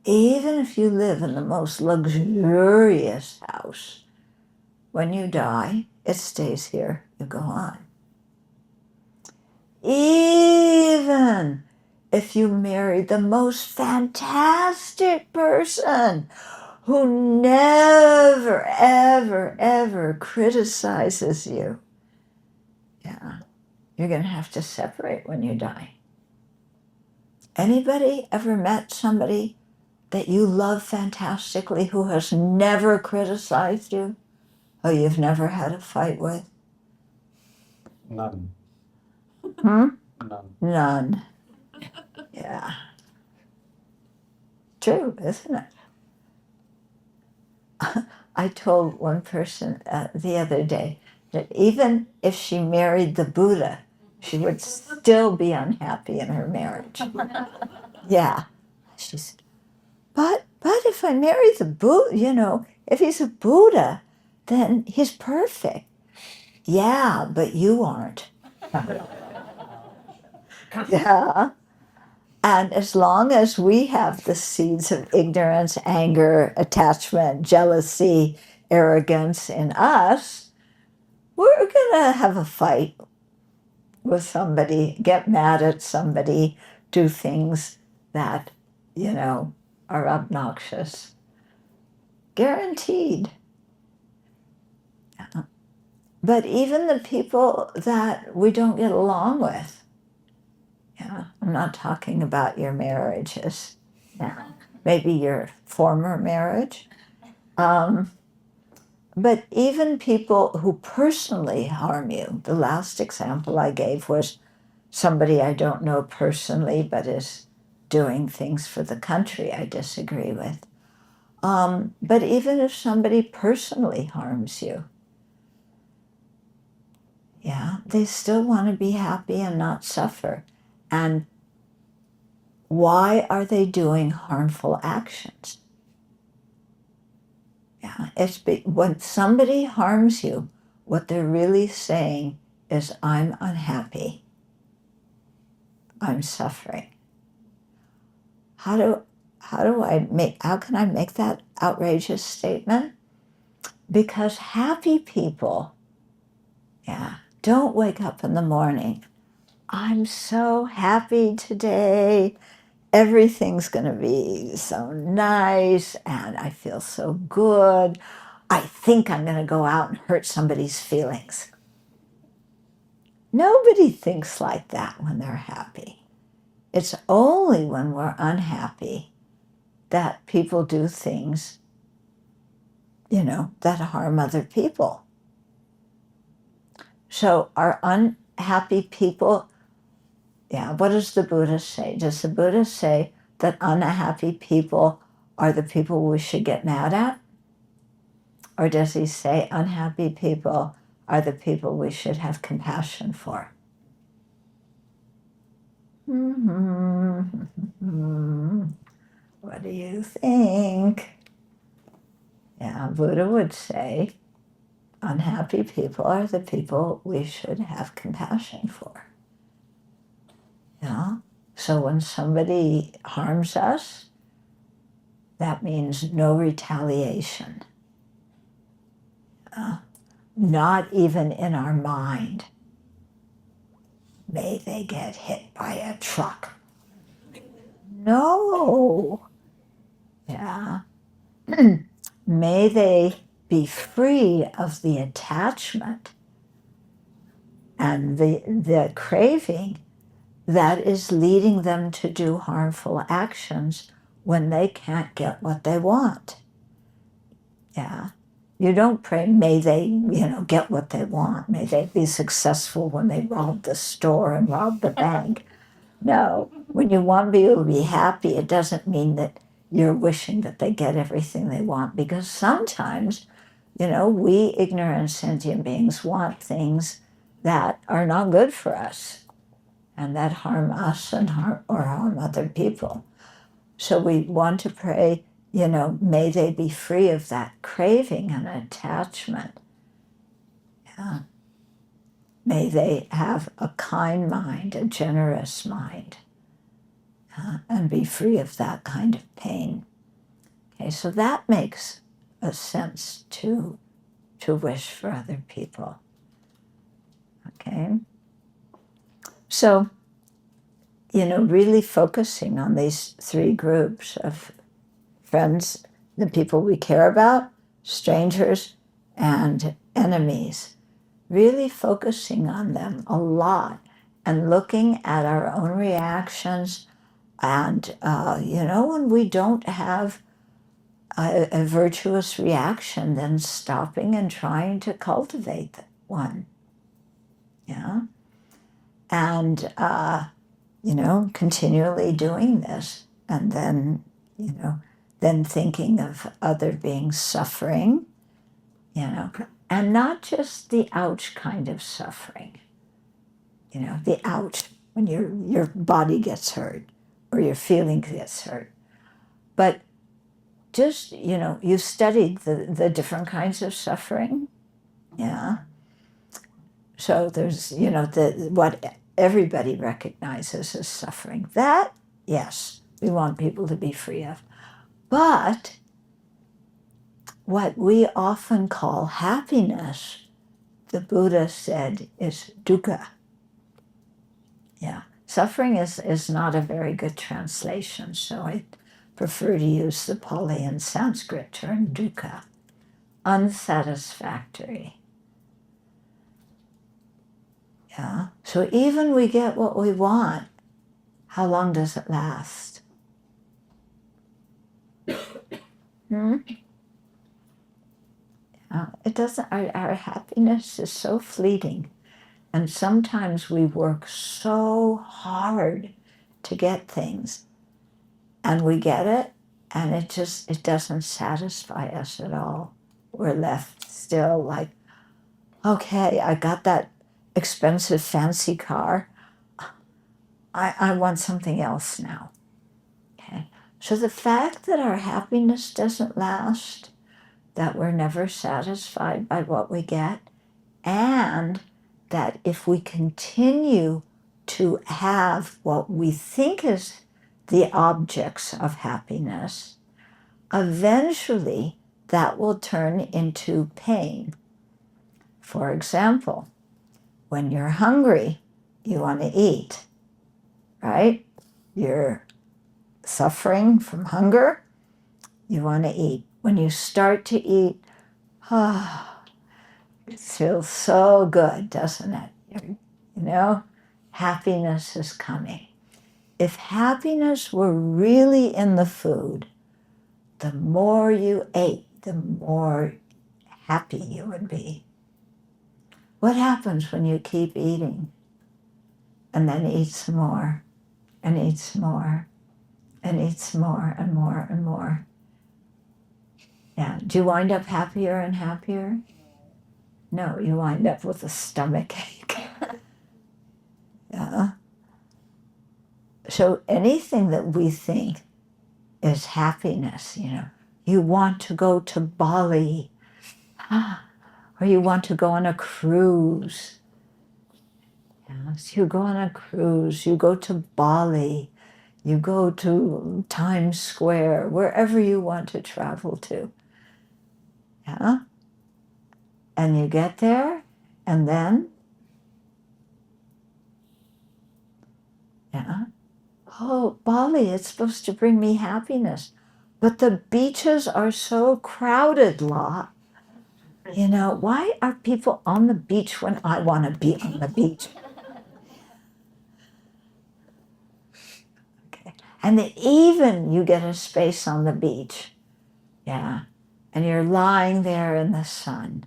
Even if you live in the most luxurious house, when you die, it stays here. You go on. Even if you marry the most fantastic person who never, ever, ever criticizes you, yeah, you're going to have to separate when you die. Anybody ever met somebody that you love fantastically who has never criticized you? Oh, you've never had a fight with? None. None. None. Yeah. True, isn't it? I told one person the other day that even if she married the Buddha, she would still be unhappy in her marriage. Yeah. She said, but if I marry the Buddha, if he's a Buddha, then he's perfect. Yeah, but you aren't. Yeah. And as long as we have the seeds of ignorance, anger, attachment, jealousy, arrogance in us, we're going to have a fight with somebody, get mad at somebody, do things that, are obnoxious. Guaranteed. Yeah. But even the people that we don't get along with, yeah, I'm not talking about your marriages now, maybe your former marriage. But even people who personally harm you, the last example I gave was somebody I don't know personally, but is doing things for the country I disagree with. But even if somebody personally harms you, yeah, they still want to be happy and not suffer. And why are they doing harmful actions? Yeah, when somebody harms you, what they're really saying is, I'm unhappy. I'm suffering. How can I make that outrageous statement? Because happy people, yeah, don't wake up in the morning, I'm so happy today. Everything's going to be so nice and I feel so good. I think I'm going to go out and hurt somebody's feelings. Nobody thinks like that when they're happy. It's only when we're unhappy that people do things, that harm other people. So are unhappy people, yeah, what does the Buddha say? Does the Buddha say that unhappy people are the people we should get mad at? Or does he say unhappy people are the people we should have compassion for? What do you think? Yeah, Buddha would say unhappy people are the people we should have compassion for. Yeah. So when somebody harms us, that means no retaliation. Not even in our mind. May they get hit by a truck. No. Yeah. May they be free of the attachment and the craving that is leading them to do harmful actions when they can't get what they want. Yeah. You don't pray, may they, get what they want. May they be successful when they rob the store and rob the bank. No. When you want people to be happy, it doesn't mean that you're wishing that they get everything they want, because sometimes, we ignorant sentient beings want things that are not good for us and that harm us and harm other people. So we want to pray, may they be free of that craving and attachment. Yeah. May they have a kind mind, a generous mind, and be free of that kind of pain. Okay, so that makes a sense to wish for other people. Okay? So, really focusing on these three groups of friends, the people we care about, strangers, and enemies, really focusing on them a lot and looking at our own reactions. And, when we don't have a virtuous reaction, then stopping and trying to cultivate one. Yeah. And, continually doing this. And then, then thinking of other beings suffering, and not just the ouch kind of suffering, the ouch when your body gets hurt or your feeling gets hurt. But just, you studied the different kinds of suffering. Yeah. So there's, what everybody recognizes as suffering. That, yes, we want people to be free of. But what we often call happiness, the Buddha said, is dukkha. Yeah. Suffering is not a very good translation, so I prefer to use the Pali and Sanskrit term dukkha. Unsatisfactory. Yeah. So even we get what we want, how long does it last? It doesn't. Our happiness is so fleeting, and sometimes we work so hard to get things, and we get it, and it doesn't satisfy us at all. We're left still like, okay, I got that expensive fancy car. I want something else now. Okay. So the fact that our happiness doesn't last, that we're never satisfied by what we get, and that if we continue to have what we think is the objects of happiness, eventually that will turn into pain. For example, when you're hungry, you want to eat, right? You're suffering from hunger, you want to eat. When you start to eat, it feels so good, doesn't it? Happiness is coming. If happiness were really in the food, the more you ate, the more happy you would be. What happens when you keep eating and then eat some more and eat some more and eat some more and more and more? Yeah. Do you wind up happier and happier? No, you wind up with a stomach ache. Yeah. So anything that we think is happiness, you want to go to Bali, or you want to go on a cruise. Yes, you go on a cruise, you go to Bali, you go to Times Square, wherever you want to travel to. Yeah? And you get there, and then, yeah, oh, Bali, it's supposed to bring me happiness. But the beaches are so crowded, La. You know, why are people on the beach when I want to be on the beach? Okay. And then even you get a space on the beach, yeah, and you're lying there in the sun.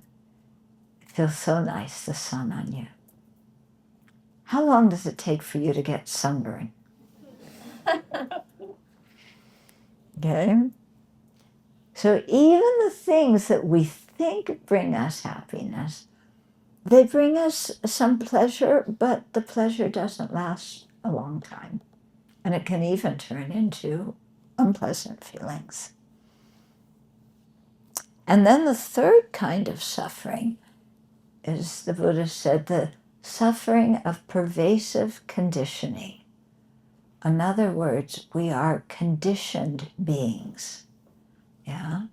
It feels so nice, the sun on you. How long does it take for you to get sunburned? Okay. So even the things that we think bring us happiness, they bring us some pleasure, but the pleasure doesn't last a long time. And it can even turn into unpleasant feelings. And then the third kind of suffering is, the Buddha said, the suffering of pervasive conditioning. In other words, we are conditioned beings. Yeah?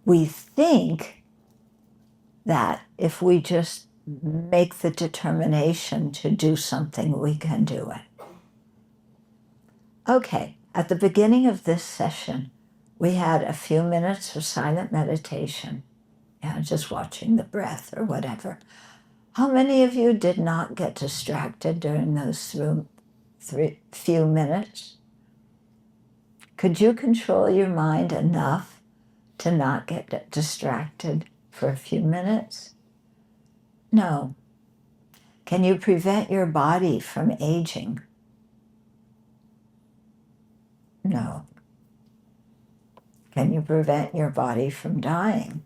We think that if we just make the determination to do something, we can do it. Okay, at the beginning of this session, we had a few minutes of silent meditation, just watching the breath or whatever. How many of you did not get distracted during those few minutes? Could you control your mind enough to not get distracted for a few minutes? No. Can you prevent your body from aging? No. Can you prevent your body from dying?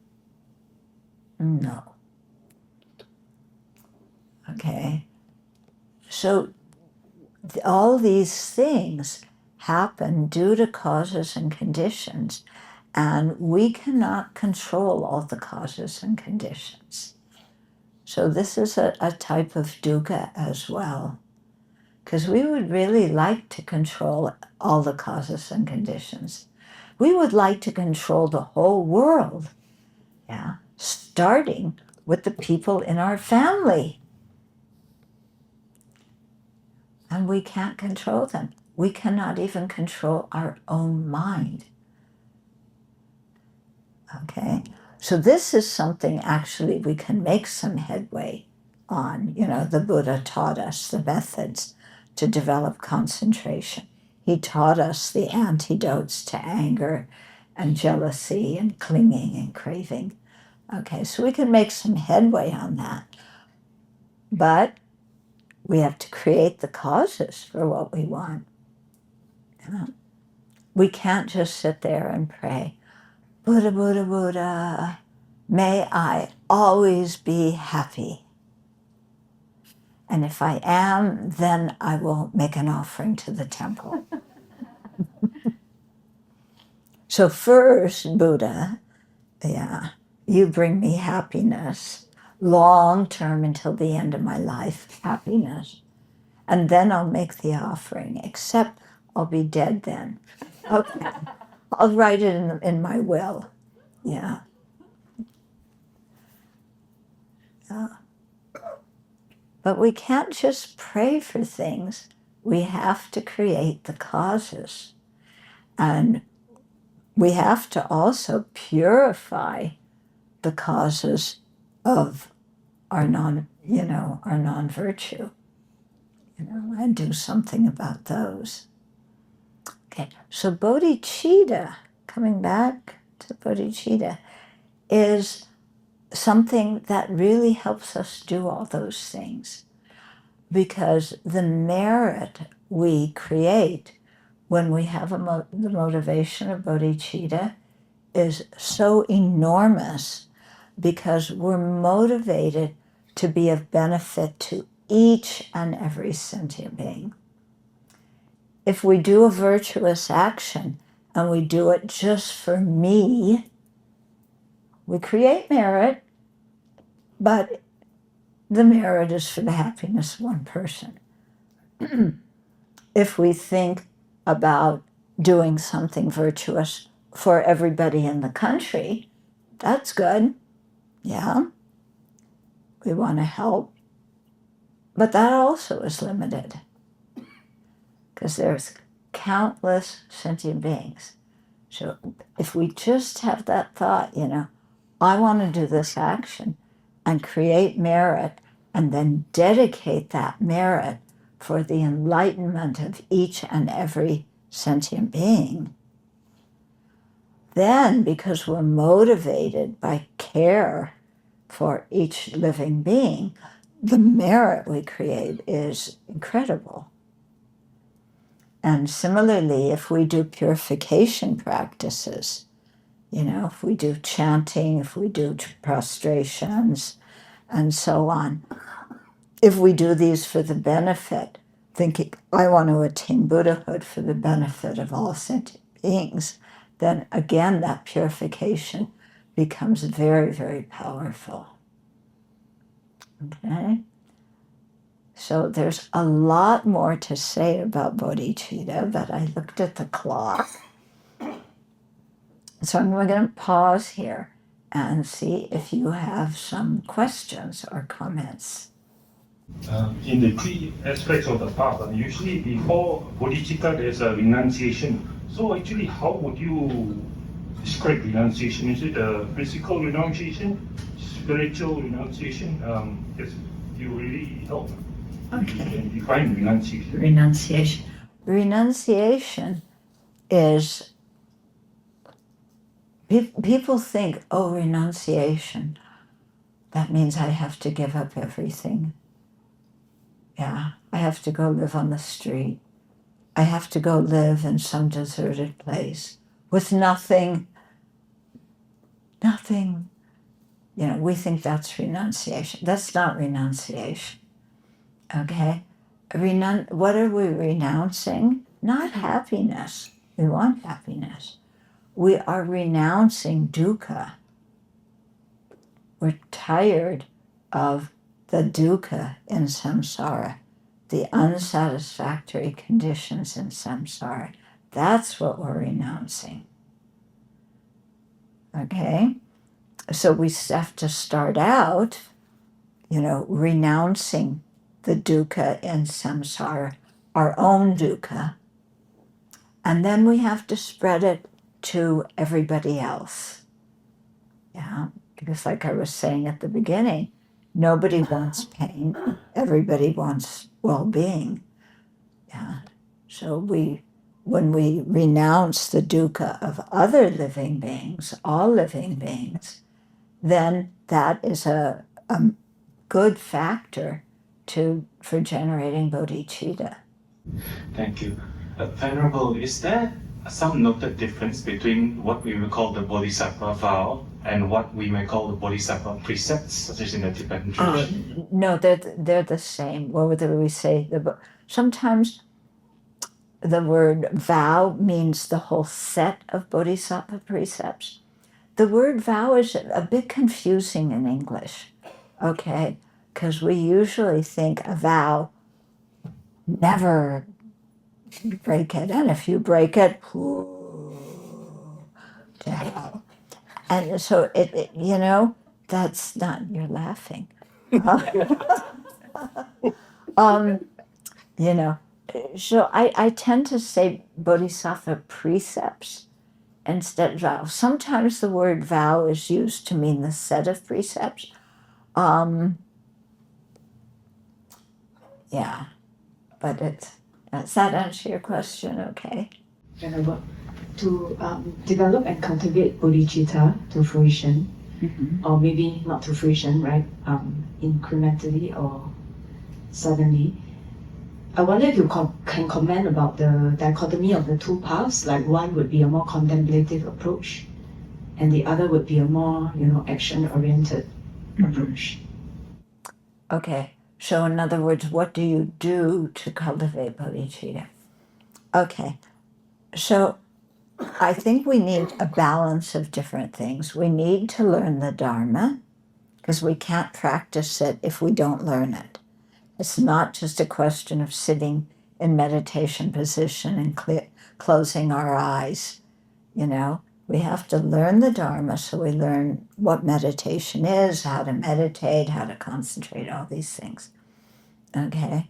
No. Okay. So all these things happen due to causes and conditions, and we cannot control all the causes and conditions. So this is a type of dukkha as well, because we would really like to control all the causes and conditions. We would like to control the whole world, starting with the people in our family. And we can't control them. We cannot even control our own mind. Okay? So this is something actually we can make some headway on. You know, the Buddha taught us the methods to develop concentration. He taught us the antidotes to anger and jealousy and clinging and craving. Okay, so we can make some headway on that. But we have to create the causes for what we want. We can't just sit there and pray, Buddha, Buddha, Buddha, may I always be happy. And if I am, then I will make an offering to the temple. So first, Buddha, you bring me happiness, long term until the end of my life, happiness. And then I'll make the offering, except I'll be dead then. Okay. I'll write it in my will. Yeah. But we can't just pray for things. We have to create the causes. And we have to also purify the causes of our non-virtue, and do something about those. Okay, so bodhicitta, coming back to bodhicitta, is something that really helps us do all those things, because the merit we create when we have the motivation of bodhicitta is so enormous, because we're motivated to be of benefit to each and every sentient being. If we do a virtuous action and we do it just for me, we create merit, but the merit is for the happiness of one person. If we think about doing something virtuous for everybody in the country, that's good. Yeah, we want to help. But that also is limited because there's countless sentient beings. So if we just have that thought, I want to do this action and create merit and then dedicate that merit for the enlightenment of each and every sentient being, then because we're motivated by care for each living being, the merit we create is incredible. And similarly, if we do purification practices, if we do chanting, if we do prostrations, and so on, if we do these for the benefit, thinking, I want to attain Buddhahood for the benefit of all sentient beings, then again, that purification becomes very, very powerful. Okay? So there's a lot more to say about bodhicitta, but I looked at the clock. So I'm going to pause here and see if you have some questions or comments. In the three aspects of the path, usually before bodhicitta there's a renunciation. So actually, how would you describe renunciation? Is it a physical renunciation, spiritual renunciation? Yes, you really help. Okay. You can define renunciation. Renunciation. Renunciation is, people think, renunciation, that means I have to give up everything. Yeah, I have to go live on the street. I have to go live in some deserted place with nothing. We think that's renunciation. That's not renunciation. Okay? What are we renouncing? Not happiness. We want happiness. We are renouncing dukkha. We're tired of the dukkha in samsara, the unsatisfactory conditions in samsara. That's what we're renouncing. Okay? So we have to start out, renouncing the dukkha in samsara, our own dukkha, and then we have to spread it to everybody else. Yeah, because like I was saying at the beginning, nobody wants pain, everybody wants well-being. Yeah, so when we renounce the dukkha of other living beings, all living beings, then that is a good factor for generating bodhicitta. Thank you. Venerable, is there some noted difference between what we will call the Bodhisattva Vow and what we may call the Bodhisattva precepts, such as in the Tibetan tradition? No, they're the same. Whether we say sometimes the word vow means the whole set of Bodhisattva precepts. The word vow is a bit confusing in English, okay? Because we usually think a vow, never break it, and if you break it, to hell. And so that's not, you're laughing. So I tend to say Bodhisattva precepts instead of vow. Sometimes the word vow is used to mean the set of precepts. Yeah, but does that answer your question? Okay. Venerable, to develop and cultivate bodhicitta to fruition, or maybe not to fruition, right? Incrementally or suddenly. I wonder if you can comment about the dichotomy of the two paths. Like one would be a more contemplative approach, and the other would be a more, action-oriented approach. Okay. So in other words, what do you do to cultivate bodhicitta? Okay. So I think we need a balance of different things. We need to learn the Dharma. because we can't practice it if we don't learn it. It's not just a question of sitting in meditation position and closing our eyes. You know, we have to learn the Dharma, so we learn what meditation is, how to meditate, how to concentrate, all these things. Okay.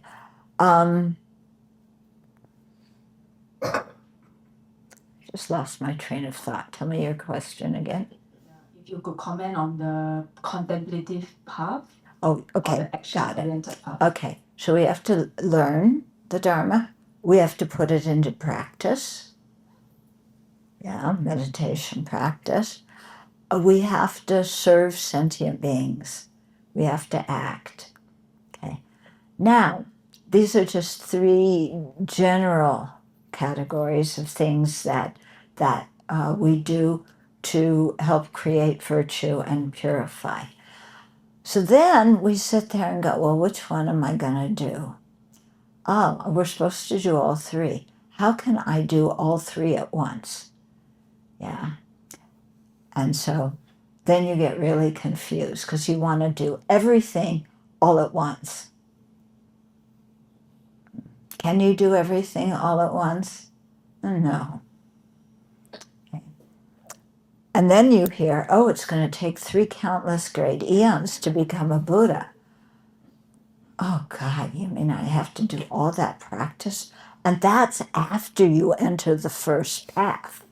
Just lost my train of thought. Tell me your question again. If you could comment on the contemplative path Oh, or okay, the got it. action-oriented path. Okay, so we have to learn the Dharma. We have to put it into practice. Yeah, meditation practice. We have to serve sentient beings. We have to act. Okay. Now, these are just three general categories of things that we do to help create virtue and purify. So then we sit there and go, well, which one am I going to do? Oh, we're supposed to do all three. How can I do all three at once? Yeah. And so then you get really confused because you want to do everything all at once. Can you do everything all at once? No. Okay. And then you hear, oh, it's going to take 3 countless great eons to become a Buddha. Oh, God, you mean I have to do all that practice? And that's after you enter the first path.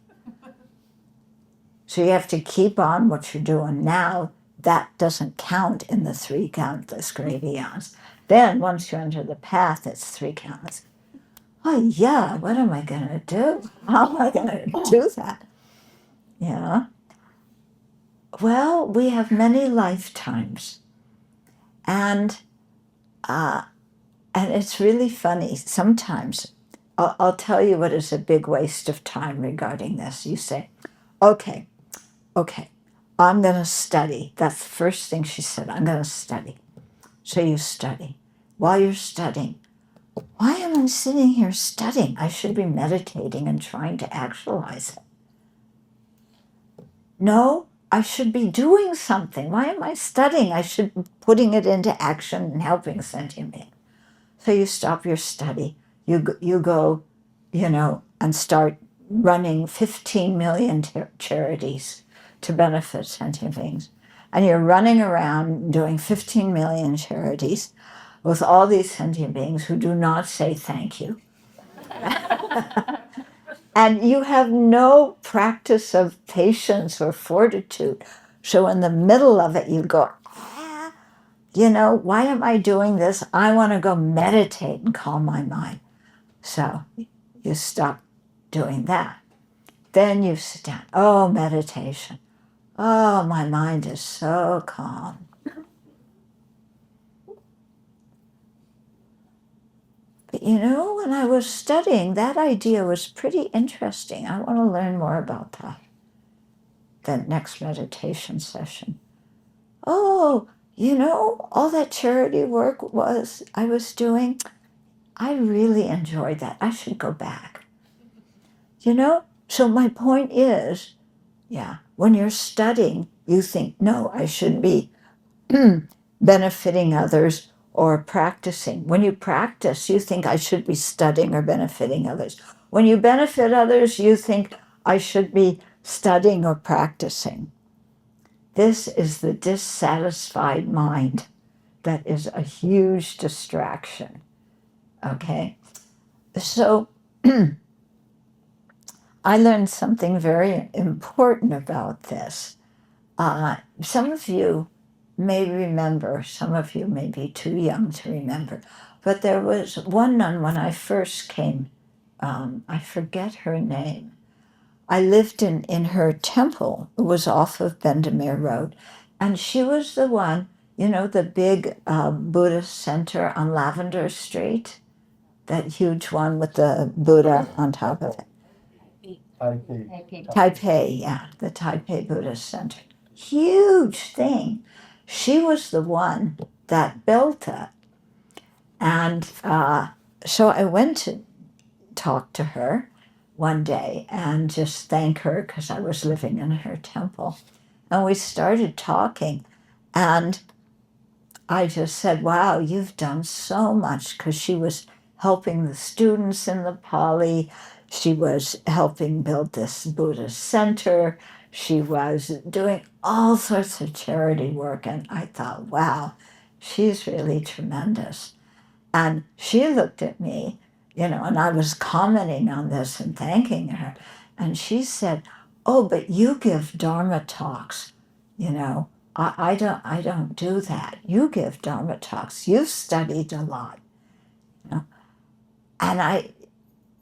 So you have to keep on what you're doing now. That doesn't count in the 3 countless great eons. Then once you enter the path, it's 3 countless. Oh, yeah, what am I going to do? How am I going to do that? Yeah. Well, we have many lifetimes. And it's really funny. Sometimes I'll tell you what is a big waste of time regarding this. You say, okay, I'm going to study. That's the first thing she said, I'm going to study. So you study. While you're studying, why am I sitting here studying? I should be meditating and trying to actualize it. No, I should be doing something. Why am I studying? I should be putting it into action and helping sentient beings. So you stop your study. You go, and start running 15 million charities to benefit sentient beings. And you're running around doing 15 million charities with all these sentient beings who do not say thank you. And you have no practice of patience or fortitude. So in the middle of it, you go, why am I doing this? I want to go meditate and calm my mind. So you stop doing that. Then you sit down. Oh, meditation. Oh, my mind is so calm. But when I was studying, that idea was pretty interesting. I want to learn more about that. The next meditation session. Oh, all that charity work I was doing, I really enjoyed that. I should go back. So my point is, when you're studying, you think, no, I should be benefiting others or practicing. When you practice, you think I should be studying or benefiting others. When you benefit others, you think I should be studying or practicing. This is the dissatisfied mind that is a huge distraction. Okay? So I learned something very important about this. Some of you may remember, some of you may be too young to remember, but there was one nun when I first came, I forget her name. I lived in her temple. It was off of Bendemeer Road. And she was the one, the big Buddhist center on Lavender Street, that huge one with the Buddha on top of it. Taipei, yeah, the Taipei Buddhist Center. Huge thing. She was the one that built it. And so I went to talk to her one day and just thank her because I was living in her temple. And we started talking. And I just said, wow, you've done so much, because she was helping the students in the Pali. She was helping build this Buddhist center. She was doing all sorts of charity work. And I thought, wow, she's really tremendous. And she looked at me, and I was commenting on this and thanking her. And she said, oh, but you give Dharma talks, I don't do that. You give Dharma talks. You've studied a lot.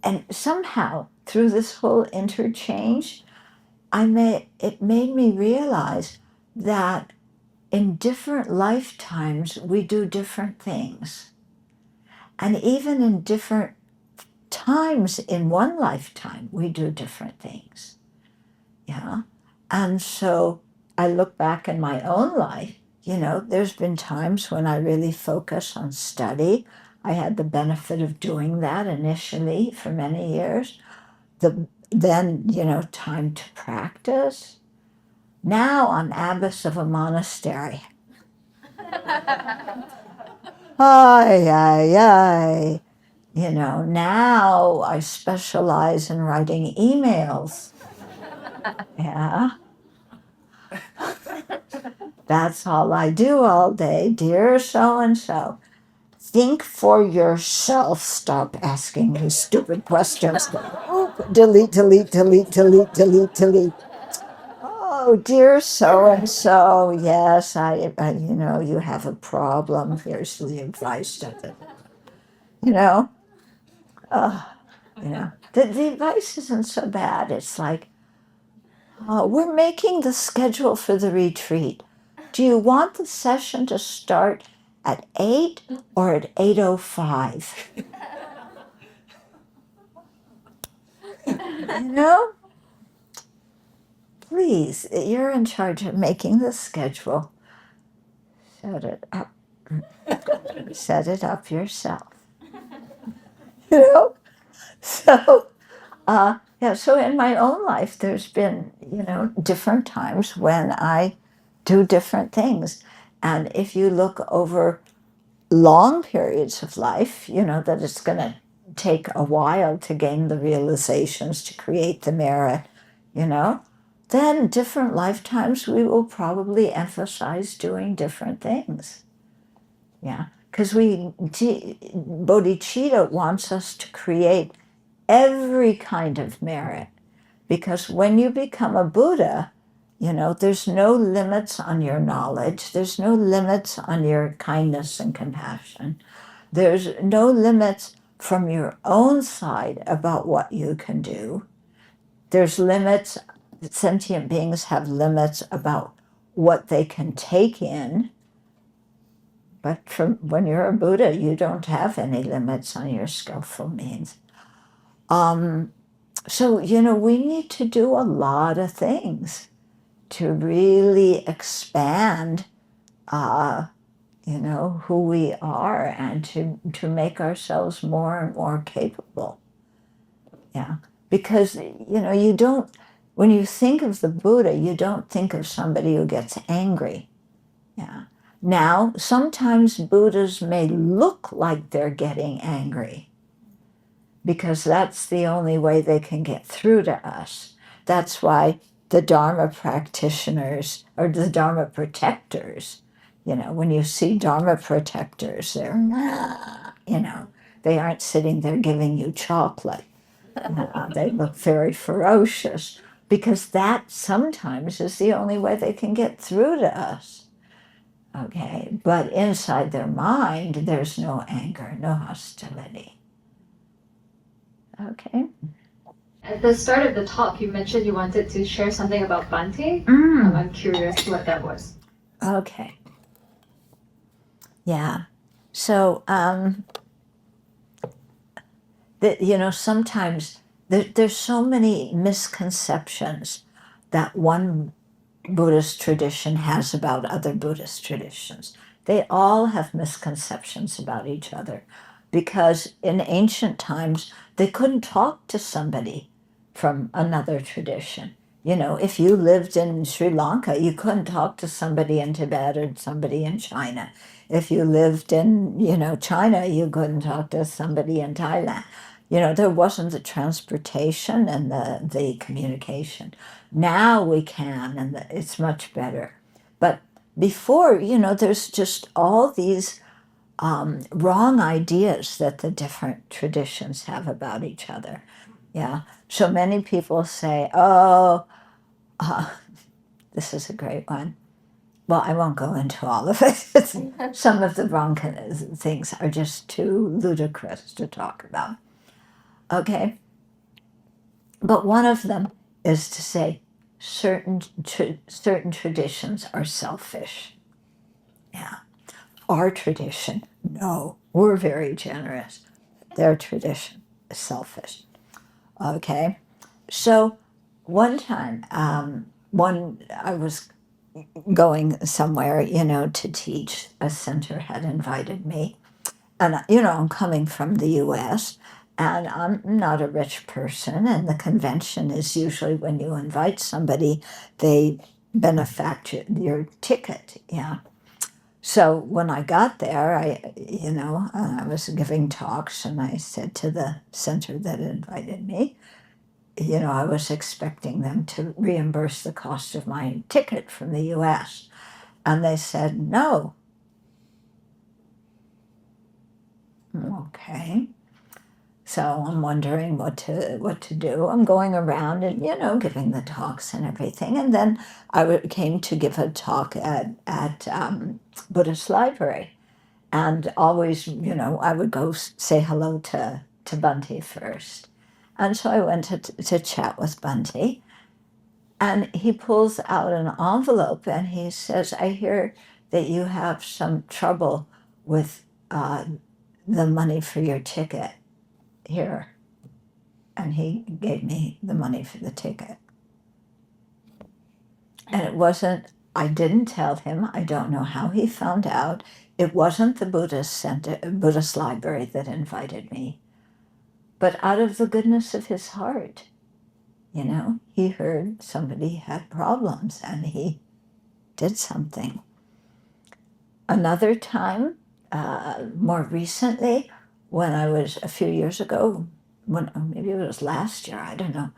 And somehow through this whole interchange, it made me realize that in different lifetimes we do different things. And even in different times in one lifetime, we do different things. Yeah. And so I look back in my own life, there's been times when I really focus on study. I had the benefit of doing that initially for many years. Then, time to practice. Now I'm abbess of a monastery. Ay, ay, ay. Now I specialize in writing emails. Yeah. That's all I do all day. Dear so-and-so, think for yourself. Stop asking me stupid questions. Delete, delete, delete, delete, delete, delete. Oh, dear so-and-so, yes, I you have a problem. Here's the advice. You know, the advice isn't so bad. It's like, we're making the schedule for the retreat. Do you want the session to start at 8 or at 8:05? Please, you're in charge of making the schedule. Set it up. Set it up yourself. So, so in my own life, there's been, different times when I do different things. And if you look over long periods of life, that it's going to take a while to gain the realizations, to create the merit, then different lifetimes we will probably emphasize doing different things. Yeah, because bodhicitta wants us to create every kind of merit, because when you become a Buddha, there's no limits on your knowledge. There's no limits on your kindness and compassion. There's no limits from your own side about what you can do. There's limits. Sentient beings have limits about what they can take in. But when you're a Buddha, you don't have any limits on your skillful means. So, we need to do a lot of things to really expand, who we are, and to make ourselves more and more capable. Yeah. Because, you don't, when you think of the Buddha, you don't think of somebody who gets angry. Yeah. Now, sometimes Buddhas may look like they're getting angry, because that's the only way they can get through to us. That's why the Dharma practitioners, or the Dharma protectors, when you see Dharma protectors, they're, they aren't sitting there giving you chocolate. They look very ferocious, because that sometimes is the only way they can get through to us. Okay, but inside their mind, there's no anger, no hostility. Okay. At the start of the talk, you mentioned you wanted to share something about Bhante. I'm curious what that was. Okay. Yeah. So, sometimes there's so many misconceptions that one Buddhist tradition has about other Buddhist traditions. They all have misconceptions about each other, because in ancient times, they couldn't talk to somebody from another tradition. You know, if you lived in Sri Lanka, you couldn't talk to somebody in Tibet or somebody in China. If you lived in, you know, China, you couldn't talk to somebody in Thailand. You know, there wasn't the transportation and the communication. Now we can, and it's much better. But before, you know, there's just all these wrong ideas that the different traditions have about each other. Yeah. So many people say, oh, this is a great one. Well, I won't go into all of it. Some of the wrong things are just too ludicrous to talk about. Okay? But one of them is to say certain traditions are selfish. Yeah. Our tradition, no, we're very generous. Their tradition is selfish. Okay? So one time, I was going somewhere, you know, to teach. A center had invited me. And, you know, I'm coming from the US and I'm not a rich person. And the convention is usually when you invite somebody, they benefactor your ticket. Yeah. So when I got there, I was giving talks and I said to the center that invited me, you know, I was expecting them to reimburse the cost of my ticket from the US. And they said, no. Okay. So I'm wondering what to do. I'm going around and, you know, giving the talks and everything. And then I came to give a talk at Buddhist library. And always, you know, I would go say hello to Bhante first. And so I went to chat with Bhante. And he pulls out an envelope and he says, I hear that you have some trouble with the money for your ticket. Here. And he gave me the money for the ticket. And it wasn't, I didn't tell him, I don't know how he found out. It wasn't the Buddhist library that invited me. But out of the goodness of his heart, you know, he heard somebody had problems and he did something. Another time, more recently, when I was a few years ago, maybe it was last year, I don't know,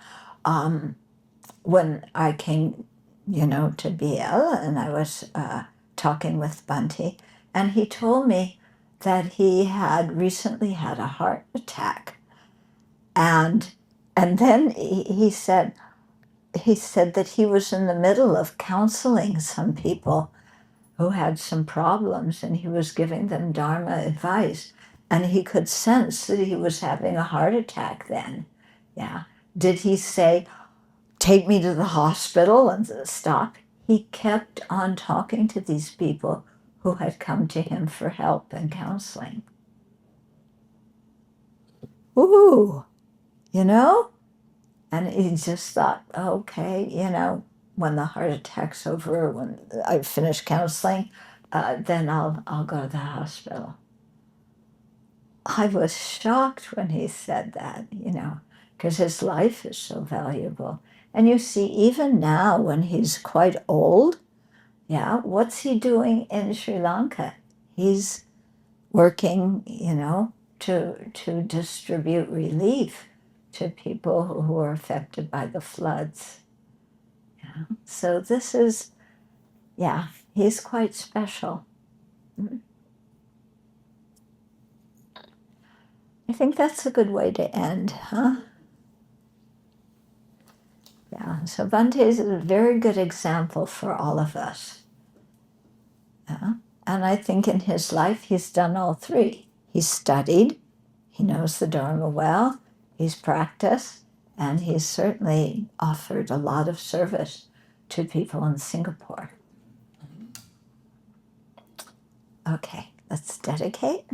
when I came, you know, to BL and I was talking with Bhante, and he told me that he had recently had a heart attack. And then he said that he was in the middle of counseling some people who had some problems, and he was giving them Dharma advice. And he could sense that he was having a heart attack then. Yeah. Did he say, take me to the hospital and stop? He kept on talking to these people who had come to him for help and counseling. Ooh, you know? And he just thought, okay, you know, when the heart attack's over, when I finish counseling, then I'll go to the hospital. I was shocked when he said that, you know, because his life is so valuable. And you see, even now when he's quite old, yeah, what's he doing in Sri Lanka? He's working, you know, to distribute relief to people who are affected by the floods. Yeah. So this is, yeah, he's quite special. I think that's a good way to end, huh? Yeah, so Bhante is a very good example for all of us. Yeah? And I think in his life he's done all three. He's studied, he knows the Dharma well, he's practiced, and he's certainly offered a lot of service to people in Singapore. Okay, let's dedicate.